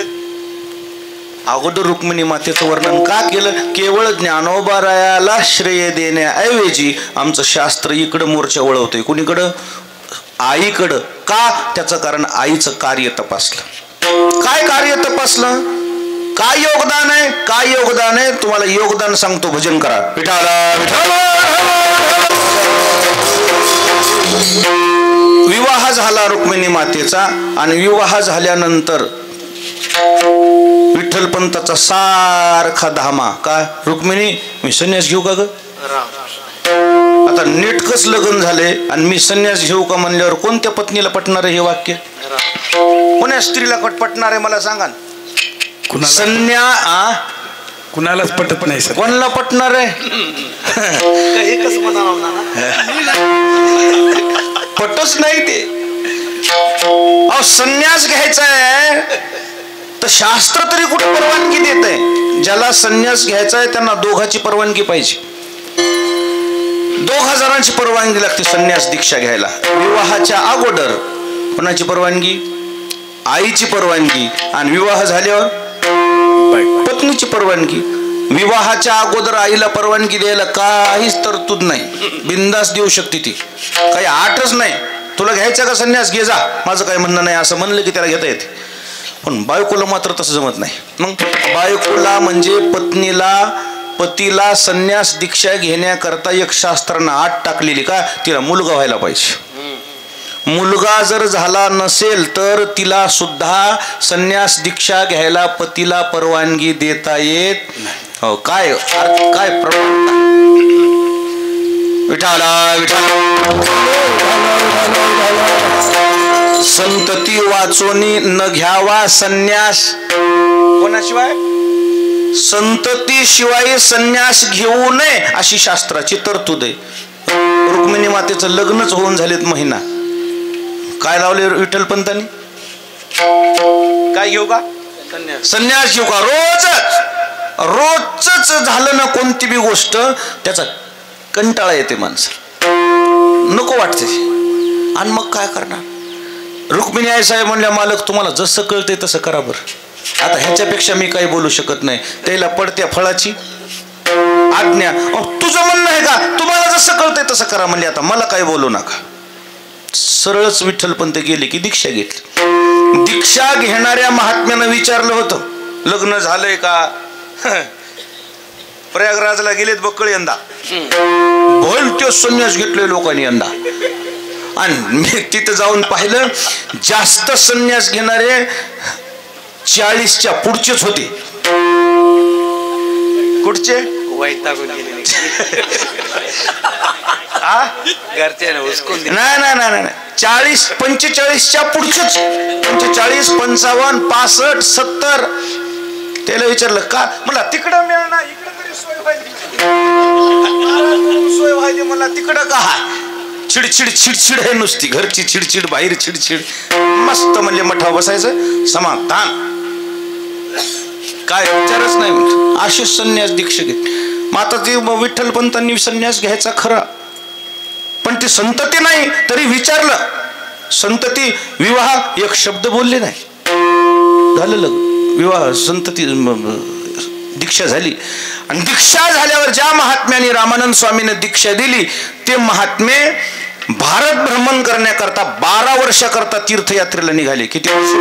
अगोदर रुक्मिणी मातेचं वर्णन का केलं? केवळ ज्ञानोबरायाला श्रेय देण्याऐवजी आमचं शास्त्र इकडं मोर्चा वळवतंय. कुणीकडं? आईकडं. का? त्याचं कारण आईचं कार्य तपासलं. काय कार्य तपासलं? काय योगदान आहे? काय योगदान आहे? तुम्हाला योगदान सांगतो, भजन करा. विठाला विठाला. विवाह झाला रुक्मिणी मातेचा, आणि विवाह झाल्यानंतर विठ्ठलपंताचा सारखा धामा. का? रुक्मिणी मी संन्यास घेऊ का ग? आता नेटकच लग्न झाले आणि मी संन्यास घेऊ का म्हणल्यावर कोणत्या पत्नीला पटणार आहे हे वाक्य? कोण्या स्त्रीला पटणार आहे मला सांगा? कुणालाच पटत नाही सर. कोणाला पटणार आहे? पटच नाही ते. अहो संन्यास घ्यायचा आहे तर शास्त्र तरी कुठे परवानगी देत आहे? ज्याला संन्यास घ्यायचा आहे त्यांना दोघांची परवानगी पाहिजे. 2 जणांची परवानगी लागते संन्यास दीक्षा घ्यायला. विवाहाच्या अगोदर कोणाची परवानगी? आईची परवानगी. आणि विवाह झाल्यावर पत्नीची परवानगी. विवाहाच्या अगोदर आईला परवानगी द्यायला काहीच तरतूद नाही, बिंदास देऊ शकते ती, काही आठच नाही. तुला घ्यायचा का संन्यास? घे जा, माझं काही म्हणणं नाही असं म्हणलं की त्याला घेता येते. पण बायकोला मात्र तसं जमत नाही. मग बायकोला म्हणजे पतीला संन्यास दीक्षा घेण्याकरता एक शास्त्रानं आट टाकलेली. का? तिला मुलगा व्हायला पाहिजे. मुलगा जर झाला नसेल तर तिला सुद्धा संन्यास दीक्षा घ्यायला पतीला परवानगी देता येत हो. काय काय विठाला विठाला. संतती वाचोनी न घ्यावा संन्यास. कोणाशिवाय? संतती शिवाय संन्यास घेऊ नये अशी शास्त्राची तरतूद आहे. रुक्मिणी मातेचं लग्नच होऊन झालेत महिना. काय लावले विठ्ठलपंतांनी? काय घेऊ का? संन्यास घेऊ का? रोजच झालं ना कोणती बी गोष्ट त्याचा कंटाळा येते माणसाला, नको वाटते. आणि मग काय करणार? रुक्मिणी आई साहेब म्हणल्या मालक तुम्हाला जसं कळते तसं करा बरं, आता ह्याच्यापेक्षा मी काही बोलू शकत नाही. त्याला पडत्या फळाची आज्ञा. तुझं म्हणणं आहे का? तुम्हाला जसं कळतंय तसं करा म्हणले, आता मला काही बोलू नका. सरळच विठ्ठलपंत गेले की दीक्षा घेतली. दीक्षा घेणाऱ्या महात्म्यानं विचारलं होतं लग्न झालंय का? प्रयागराजला गेलेत बक्कळ यंदा, भलत्यो संन्यास घेतलोय लोकांनी यंदा. आणि मी तिथं जाऊन पाहिलं जास्त संन्यास घेणारे 40च्या पुढचेच होते. कुठचे? वैतागून गेले घरच्याने हुसकून दिले. नाही 40-45च्या पुढचेच, 45, 55, 65, 70. त्याला विचारलं का? मला तिकडं मिळणार, इकडं तरी सोय व्हायली मला तिकडं का? चिडचिड आहे नुसती, घरची चिडचिड, बाहेर चिडचिड. मस्त म्हणजे मठावर बसायचं, समाधान, काय विचारच नाही. असे संन्यास दीक्षा घेत. मग आता ते विठ्ठलपंतांनी संन्यास घ्यायचा खरा, पण ती संतती नाही तरी विचारलं. संतती विवाह एक शब्द बोलले नाही, झालं लग्न, विवाह, संतती, दीक्षा झाली. आणि दीक्षा झाल्यावर ज्या महात्म्याने रामानंद स्वामीने दीक्षा दिली ते महात्मे भारत भ्रमण करण्याकरता 12 वर्षाकरता तीर्थयात्रेला निघाले. किती वर्ष?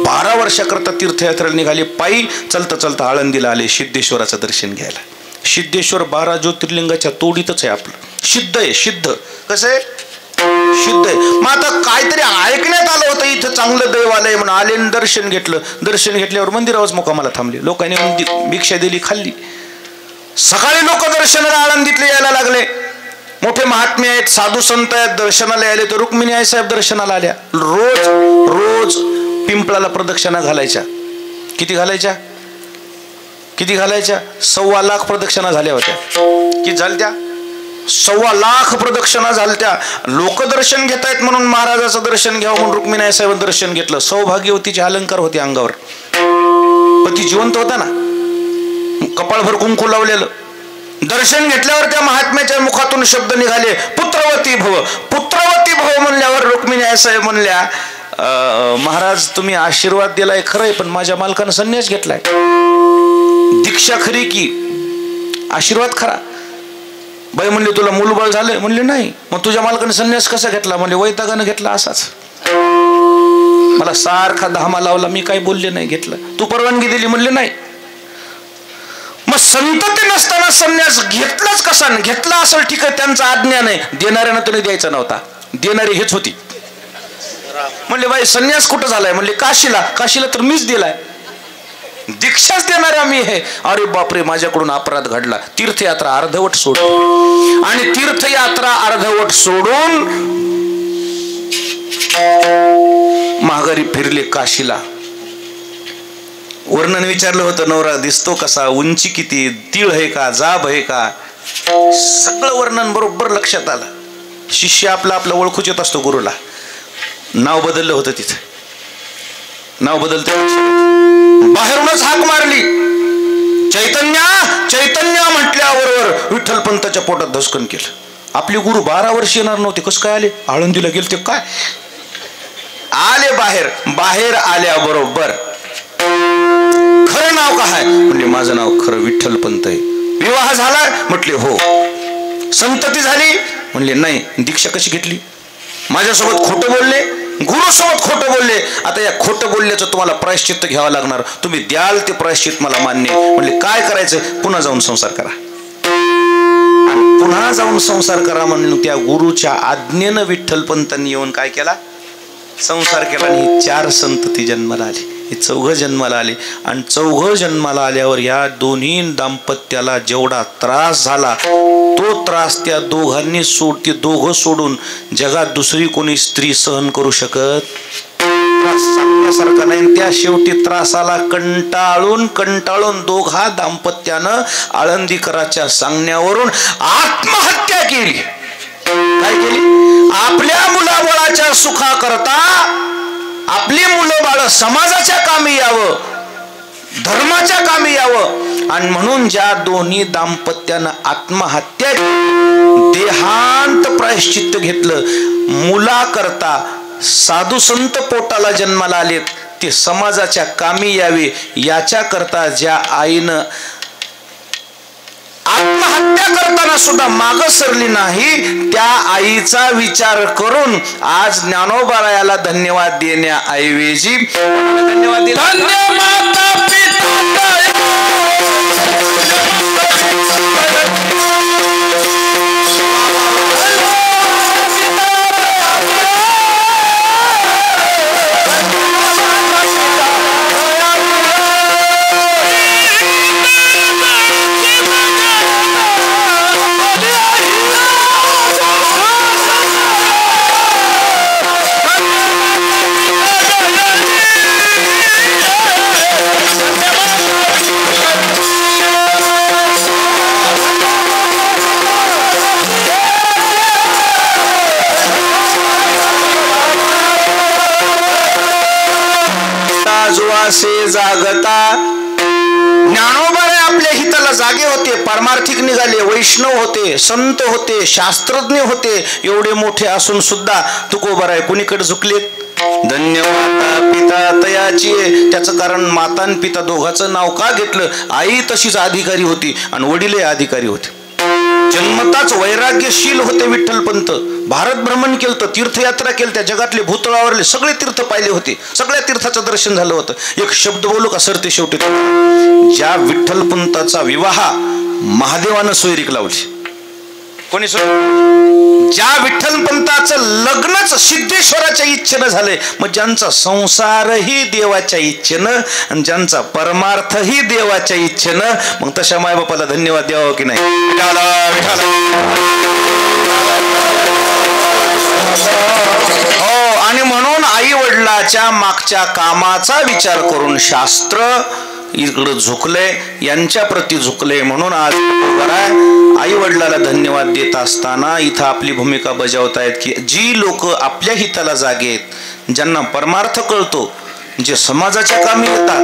12 वर्षाकरता तीर्थयात्रेला निघाले. पायी चलता चलता आळंदीला आले सिद्धेश्वराचं दर्शन घ्यायला. सिद्धेश्वर 12 ज्योतिर्लिंगाच्या तोडीतच आहे आपलं. सिद्ध आहे, सिद्ध. कसं आहे? सिद्ध आहे. मग आता काहीतरी ऐकण्यात आलं होतं इथं चांगलं दैव आलंय म्हणून आले, दर्शन घेतलं. दर्शन घेतल्यावर मंदिरावरच मुक्कामाला थांबले. लोकांनी भिक्षा दिली, खाल्ली. सकाळी लोक दर्शनाला आळंदीतले यायला लागले. मोठे महात्मे आहेत, साधू संत आहेत, दर्शनाला आले. तर रुक्मिणी आई साहेब दर्शनाला आल्या. रोज पिंपळाला प्रदक्षिणा घालायच्या. किती घालायच्या? 1.25 लाख प्रदक्षिणा झाल्या होत्या. किती झाल्या? 1.25 लाख प्रदक्षिणा झाल्या. लोक दर्शन घेत आहेत म्हणून महाराजाचं दर्शन घ्यावं म्हणून रुक्मिणी आई साहेब दर्शन घेतलं. सौभाग्यवतीचे अलंकार होते अंगावर, पती जिवंत होता ना, कपाळभर कुंकू लावलेलं. दर्शन घेतल्यावर त्या महात्म्याच्या मुखातून शब्द निघाले, पुत्रवती भव. पुत्रवती भव म्हणल्यावर रुक्मिणी आई साहेब म्हणल्या, महाराज तुम्ही आशीर्वाद दिलाय खरंय, पण माझ्या मालकानं संन्यास घेतलाय. दीक्षा खरी की आशीर्वाद खरा? बाई म्हणले तुला मूलबाळ झालंय? म्हणले नाही. मग तुझ्या मालकाने संन्यास कसा घेतला? म्हणले वैतागानं घेतला असाच. मला सारखा धामा लावला, मी काही बोलले नाही, घेतला. तू परवानगी दिली? म्हणले नाही. मग संतती नसताना संन्यास घेतलाच कसा? घेतला असेल ठीक आहे, त्यांचा आज्ञा नाही, देणाऱ्यानं तुम्ही द्यायचा नव्हता, देणारी हेच होती. म्हणले बाई संन्यास कुठं झालाय? म्हणले काशीला. काशीला तर मीच दिलाय, दीक्षाच देणाऱ्या मी आहे. अरे बापरे, माझ्याकडून अपराध घडला. तीर्थयात्रा अर्धवट सोडली. आणि तीर्थयात्रा अर्धवट सोडून माघारी फिरले काशीला. वर्णन विचारलं होतं, नवरा दिसतो कसा, उंची किती, तीळ आहे का, जाब आहे का, सगळं वर्णन बरोबर लक्षात आलं. शिष्य आपला ओळखूच येत असतो गुरुला. नाव बदललं होतं तिथे, नाव बदलतं. बाहेरूनच हाक मारली, चैतन्य म्हटल्याबरोबर विठ्ठलपंताच्या पोटात धसकन केलं. आपले गुरु 12 वर्ष येणार नव्हते, कसं काय आले? आळंदीला गेले ते काय आले? बाहेर आल्याबरोबर खरं नाव काय? म्हणजे माझं नाव खरं विठ्ठलपंत आहे. विवाह झाला? म्हटले हो. संतती झाली? म्हणले नाही. दीक्षा कशी घेतली? माझ्यासोबत खोटं बोलले, गुरुसोबत खोटं बोलले. आता या खोटं बोलल्याचं तुम्हाला प्रायश्चित्त घ्यावं लागणार, तुम्ही द्याल ते प्रायश्चित्त मला मान्य. म्हणले काय करायचं? पुन्हा जाऊन संसार करा. पुन्हा जाऊन संसार करा म्हणून त्या गुरुच्या आज्ञेनं विठ्ठलपंतांनी येऊन काय केला? संसार केला. आणि 4 संतती जन्माला आली, हे 4 जन्माला आले. आणि 4 जन्माला आल्यावर या दोन्ही दाम्पत्याला जेवढा त्रास झाला तो त्रास त्या दोघांनी ते दोघं सोडून जगात दुसरी कोणी स्त्री सहन करू शकत सांगण्यासारखं नाही. त्या शेवटी त्रासाला कंटाळून दोघा दाम्पत्यानं आळंदीकराच्या सांगण्यावरून आत्महत्या केली. काय केली? आपल्या मुलाबाळाच्या सुखाकरता आपली मुलं बाळ समाजाच्या कामी यावं, धर्माच्या कामी यावं. आणि म्हणून ज्या दोन्ही दाम्पत्यानं आत्महत्या देहांत प्रायश्चित्त घेतलं, मुलाकरता साधू संत पोटाला जन्माला आलेत ते समाजाच्या कामी यावे याच्या करता ज्या आईनं आत्महत्या करताना सुद्धा माग सरली नाही, त्या आईचा विचार करून आज ज्ञानोबारायाला धन्यवाद देण्याऐवजी धन्यवाद दिला. से जागता ज्ञानोबाराय आपल्या हिताला जागे होते, पारमार्थिक निघाले, वैष्णव होते, संत होते, शास्त्रज्ञ होते. एवढे मोठे असून सुद्धा तुकोबाराय कुणीकडे झुकले? धन्य माता पिता तयाची. त्याचं कारण माता आणि पिता दोघांचं नाव का घेतलं? आई तशीच अधिकारी होती आणि वडीलही अधिकारी होते. जन्मताच वैराग्यशील होते विठ्ठलपंत. भारत भ्रमण केलं, तीर्थयात्रा केली, त्या जगातले भूतळावरले सगळे तीर्थ पाहिले होते, सगळ्या तीर्थाचं दर्शन झालं होतं. एक शब्द बोलू का सरते शेवटी? ज्या विठ्ठलपंताचा विवाह महादेवानं सोयरीक लावली. कोणी ज्या विठ्ठलपंताचं लग्नच सिद्धेश्वराच्या इच्छेनं झालंय, मग ज्यांचा संसारही देवाच्या इच्छेनं आणि ज्यांचा परमार्थही देवाच्या इच्छेनं, मग तशा मायबापाला धन्यवाद द्यावं की नाही? हो. आणि म्हणून आई वडिलाच्या मागच्या कामाचा विचार करून शास्त्र इकडं झुकलंय, यांच्या प्रती झुकलंय. म्हणून आज आई वडिलाला धन्यवाद देत असताना इथं आपली भूमिका बजावतायत की जी लोक आपल्या हिताला जागे आहेत, ज्यांना परमार्थ कळतो, जे समाजाच्या कामी येतात,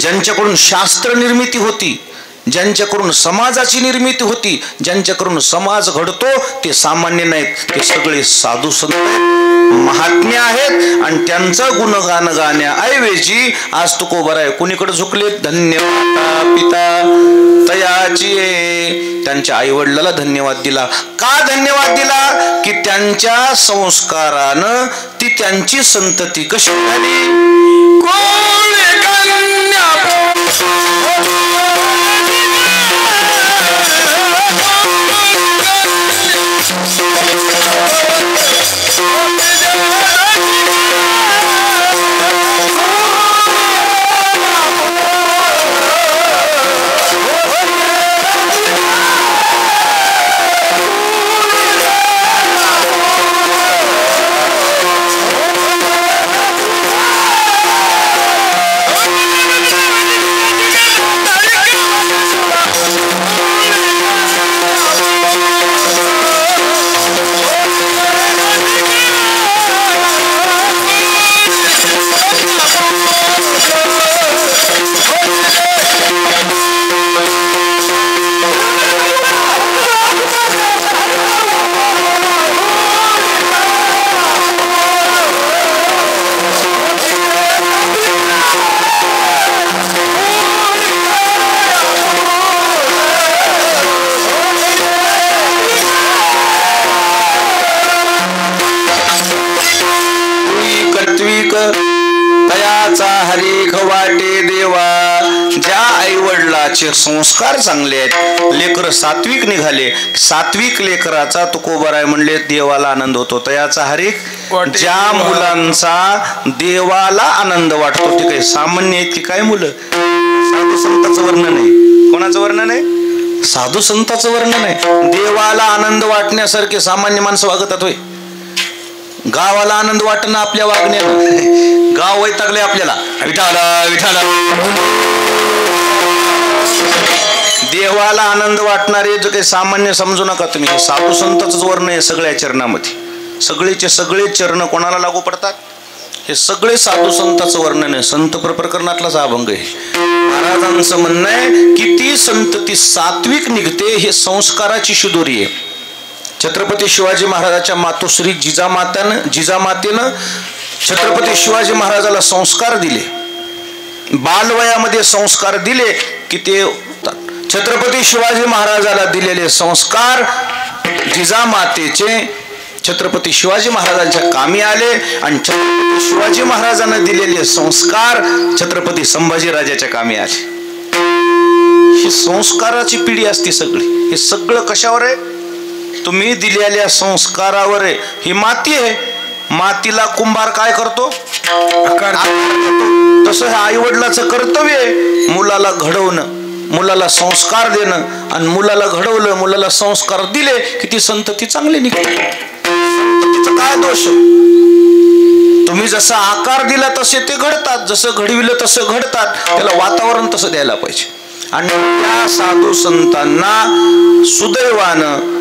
ज्यांच्याकडून शास्त्र निर्मिती होती, ज्यांच्याकडून समाजाची निर्मिती होती, ज्यांच्याकडून समाज घडतो, ते सामान्य नाहीत, ते सगळे साधू संत महात्म्य आहेत. आणि त्यांचं गुणगान गाण्याऐवजी आज तुकोबाराय कुणीकडे झुकले? धन्य माता पिता तयाची. त्यांच्या आई वडिलाला धन्यवाद दिला. का धन्यवाद दिला? की त्यांच्या संस्कारानं ती त्यांची संतती कशी झाली? तयाचा हरीख वाटे देवा. ज्या आई वडिलाचे संस्कार चांगले आहेत, लेकर सात्विक निघाले, सात्विक लेकराचा तुकोबाराय म्हणले देवाला आनंद होतो. तयाचा हरीख, ज्या मुलांचा देवाला आनंद वाटतो, ते काही सामान्य आहेत की काय मुलं? साधू संतांचं वर्णन आहे. कोणाचं वर्णन आहे? साधू संतांचं वर्णन आहे. देवाला आनंद वाटण्यासारखे सामान्य माणसं वागतात होय? गावाला आनंद वाटणं आपल्या वागण्यानं. गाव वैतागले आपल्याला, विठाला विठाला. देवाला आनंद वाटणारे जो काही सामान्य समजू नका तुम्ही. साधू संतांचंच वर्ण आहे सगळ्या चरणामध्ये. सगळेचे सगळे चरण कोणाला लागू पडतात? हे सगळे साधू संतांचं वर्णन आहे. संत प्रकरणातलाच अभंग आहे. महाराजांचं म्हणणं आहे की ती संतती सात्विक निघते, हे संस्काराची शिदोरी आहे. छत्रपती शिवाजी महाराजाच्या मातोश्री जिजामातेनं छत्रपती शिवाजी महाराजाला संस्कार दिले, बालवयामध्ये संस्कार दिले की ते छत्रपती शिवाजी महाराजाला दिलेले संस्कार जिजामातेचे छत्रपती शिवाजी महाराजांच्या कामी आले आणि छत्रपती शिवाजी महाराजांना दिलेले संस्कार छत्रपती संभाजीराजाच्या कामी आले. ही संस्काराची पिढी असते सगळी. हे सगळं कशावर आहे? तुम्ही दिलेल्या संस्कारावर आहे. ही माती आहे, मातीला कुंभार काय करतो? तसं हे आई वडिलाचं कर्तव्य आहे मुलाला घडवणं, मुलाला संस्कार देणं. आणि मुलाला घडवलं, मुलाला संस्कार दिले की ती संतती चांगली निघते. संततीचा काय दोष? तुम्ही जसा आकार दिला तसे ते घडतात, जसं घडविलं तसं घडतात. त्याला वातावरण तसं द्यायला पाहिजे. आणि त्या साधू संतांना सुदैवानं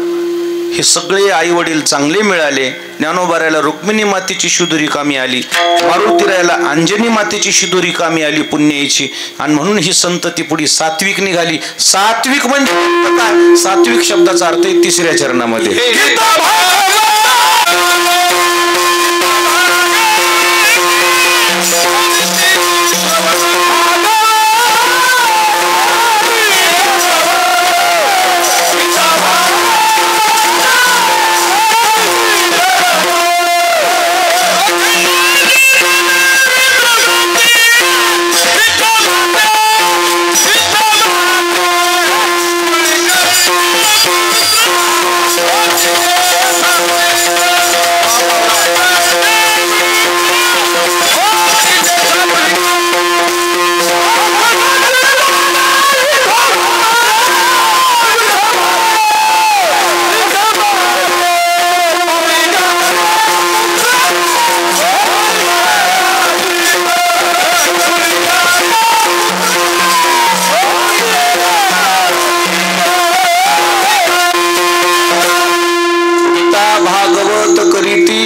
हे सगळे आई वडील चांगले मिळाले. ज्ञानोबारायला रुक्मिणी मातेची शिदोरी कामी आली, मारुतीरायला अंजनी मातेची शिदोरी कामी आली पुण्याईची. आणि म्हणून ही संतती पुढे सात्विक निघाली. सात्विक म्हणजे काय? सात्विक शब्दाचा अर्थ आहे 3ऱ्या चरणामध्ये.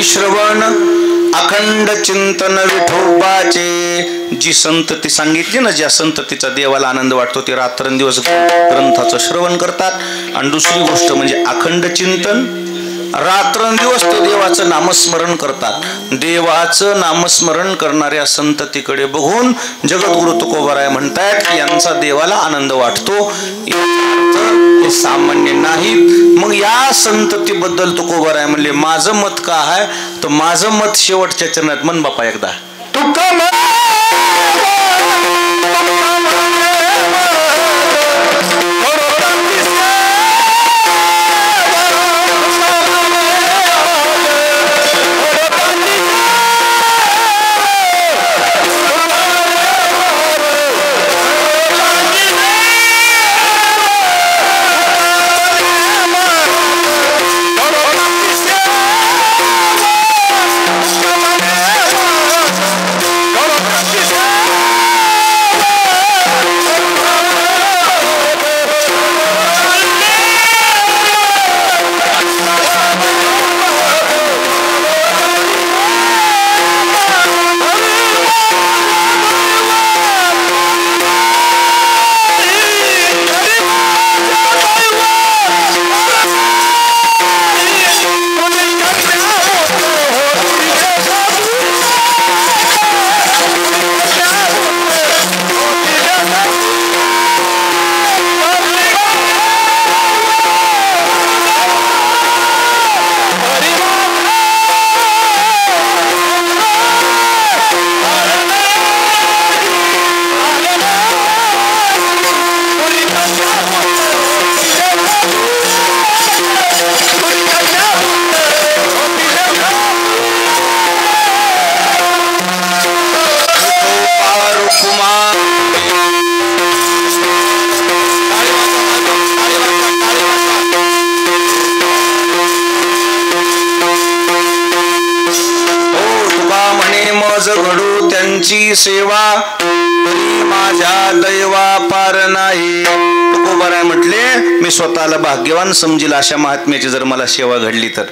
श्रवण अखंड चिंतन विठोबाचे. जी संतती सांगितली ना, ज्या संततीचा देवाला आनंद वाटतो ते रात्रंदिवस ग्रंथाचं श्रवण करतात. आणि दुसरी गोष्ट म्हणजे अखंड चिंतन, रात्रंदिवस ते देवाचं नामस्मरण करतात. देवाचं नामस्मरण करणाऱ्या संततीकडे बघून जगद्गुरु तुकोबाराय म्हणतायत की यांचा देवाला आनंद वाटतो. हे सामान्य नाहीत. मग या संततीबद्दल तुकोबाराय म्हणले माझं मत का आहे? तर माझं मत शेवटच्या चरणात म्हण बापा एकदा. घडू त्यांची सेवा माझ्या दैवा पार नाही. तुकोबाराय म्हटले मी स्वतःला भाग्यवान समजील अशा महात्म्याची जर मला सेवा घडली तर.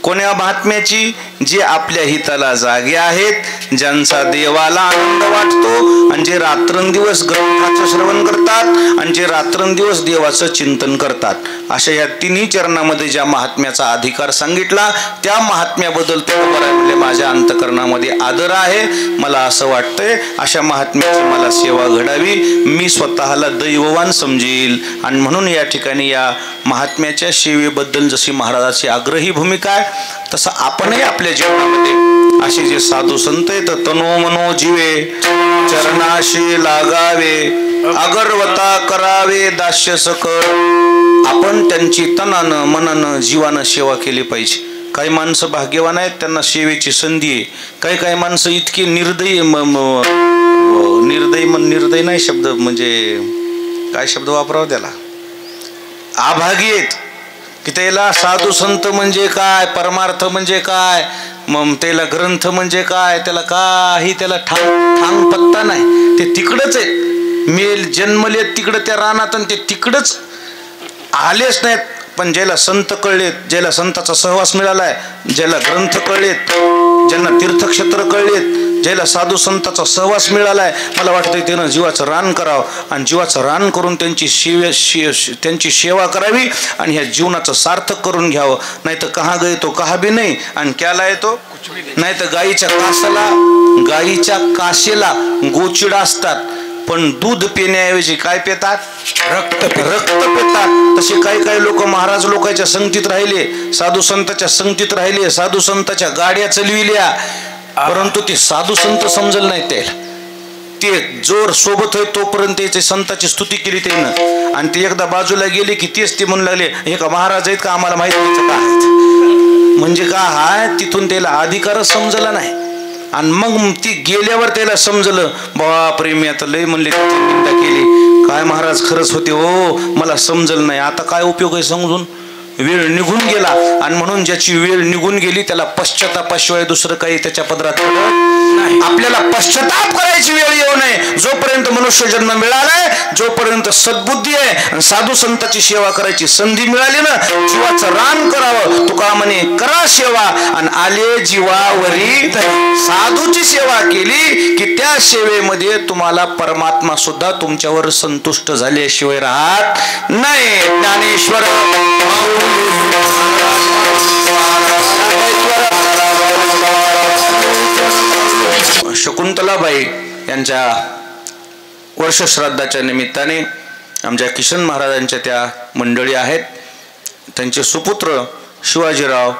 कोण्या महात्म्याची? जे आपल्या हिताला जागे आहेत, ज्यांचा देवाला आनंद वाटतो, आणि जे रात्रंदिवस ग्रंथाचं श्रवण करतात, आणि जे रात्रंदिवस देवाचं चिंतन करतात. अशा या तिन्ही चरणामध्ये ज्या महात्म्याचा अधिकार सांगितला, त्या महात्म्याबद्दल म्हणजे माझ्या अंतकरणामध्ये आदर आहे. मला असं वाटतंय अशा महात्म्याची मला सेवा घडावी, मी स्वतःला दैववान समजेल. आणि म्हणून या ठिकाणी या महात्म्याच्या सेवेबद्दल जशी महाराजाची आग्रही भूमिका आहे, तसं आपणही आपल्या जीवनामध्ये असे जे साधू संत आहेत, तनो मनो जीवे चरणाशी लागावे, अगरवता करावे दास्य सकळ, आपण त्यांची तनानं मनानं जीवानं सेवा केली पाहिजे. काही माणसं भाग्यवान आहेत, त्यांना सेवेची संधी आहे. काही माणसं इतकी निर्दयी निर्दयी नाही शब्द, म्हणजे काय शब्द वापरावा त्याला, अभागी आहेत की त्याला साधू संत म्हणजे काय, परमार्थ म्हणजे काय, मग त्याला ग्रंथ म्हणजे काय, त्याला काही त्याला ठांग पत्ता नाही. ते तिकडच आहेत, मेल जन्मले तिकडं त्या रानात, आणि ते तिकडच आलेच नाहीत. पण ज्याला संत कळलेत, ज्याला संताचा सहवास मिळालाय, ज्याला ग्रंथ कळलेत, ज्यांना तीर्थक्षेत्र कळलेत, ज्याला साधू संताचा सहवास मिळालाय, मला वाटतं त्यानं जीवाचं रान करावं, आणि जीवाचं रान करून त्यांची सेवा करावी, आणि ह्या जीवनाचं सार्थक करून घ्यावं. नाही तर कहा गए तो कहा बी नाही, आणि क्याला येतो नाही तर गाईच्या काशेला गोचिडा असतात, पण दूध पिण्याऐवजी काय पितात? रक्त पितात. तसे काही लोक महाराज लोकांच्या संगतीत राहिले, साधू संतांच्या संगतीत राहिले, साधू संतांच्या गाड्या चलविल्या, परंतु ते साधू संत समजल नाही. त्याला ते जोर सोबत होय तोपर्यंत त्याची संताची स्तुती केली त्यानं, आणि ते एकदा बाजूला गेले की तेच ते म्हणू लागले, हे का महाराज आहेत का, आम्हाला माहित नाही का म्हणजे का हाय. तिथून त्याला अधिकारच समजला नाही, आणि मग ती गेल्यावर त्याला समजलं, बापरे मी आता लय म्हणले निंदा केली, काय महाराज खरंच होते हो, मला समजलं नाही. आता काय उपयोग आहे समजून, वेळ निघून गेला. आणि म्हणून ज्याची वेळ निघून गेली त्याला पश्चातापाशिवाय दुसरं काही त्याच्या पदरात नाही. आपल्याला पश्चाताप करायची वेळ येऊ नये. जोपर्यंत मनुष्य जन्म मिळालाय, जोपर्यंत सद्बुद्धी आहे, साधू संतांची सेवा करायची संधी मिळाली ना, जीवाचं रान करावं. तुका म्हणे करा सेवा, आणि आले जीवावरी साधूची सेवा केली की त्या सेवेमध्ये तुम्हाला परमात्मा सुद्धा तुमच्यावर संतुष्ट झाल्याशिवाय राहत नाही. ज्ञानेश्वर शकुंतलाबाई यांच्या वर्षश्राद्धाच्या निमित्ताने आमच्या किशन महाराजांच्या त्या मंडळी आहेत, त्यांचे सुपुत्र शिवाजीराव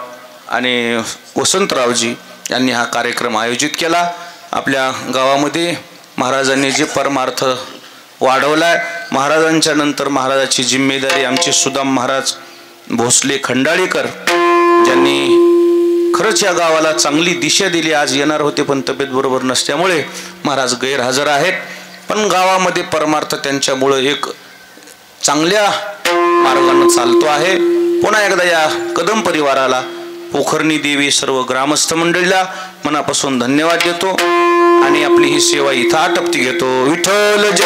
आणि वसंतरावजी यांनी हा कार्यक्रम आयोजित केला. आपल्या गावामध्ये महाराजांनी जे परमार्थ वाढवलाय, महाराजांच्या नंतर महाराजाची जिम्मेदारी आमचे सुदाम महाराज भोसले खंडाळीकर, ज्यांनी खरंच या गावाला चांगली दिशा दिली. आज येणार होते पण तब्येत बरोबर नसल्यामुळे महाराज गैरहजर आहेत, पण गावामध्ये परमार्थ त्यांच्यामुळे एक चांगल्या मार्गाने चालतो आहे. पुन्हा एकदा या कदम परिवाराला, पोखरणी देवी, सर्व ग्रामस्थ मंडळीला मनापासून धन्यवाद देतो, आणि आपली ही सेवा इथं आटपती घेतो. विठ्ठल जय.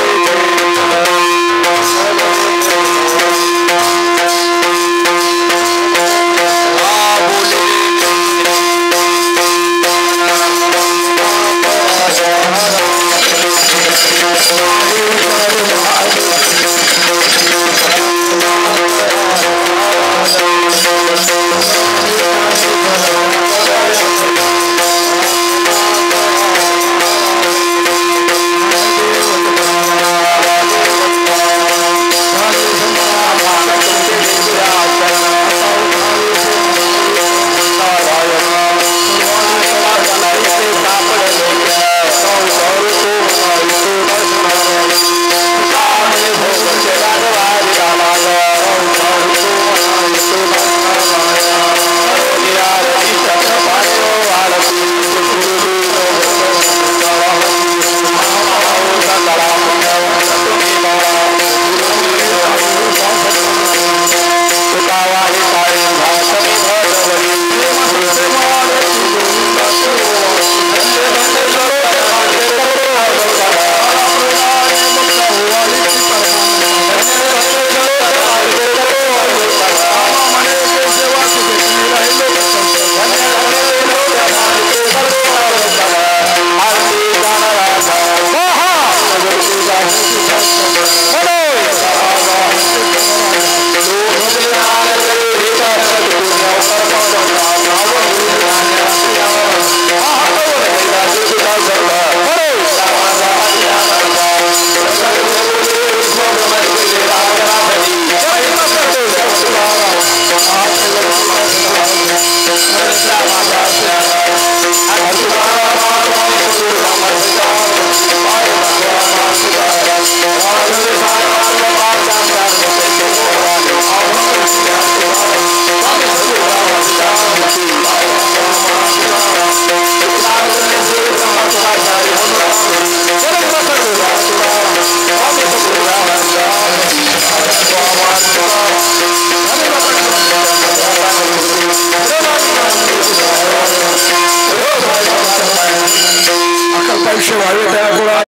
व्हावे त्या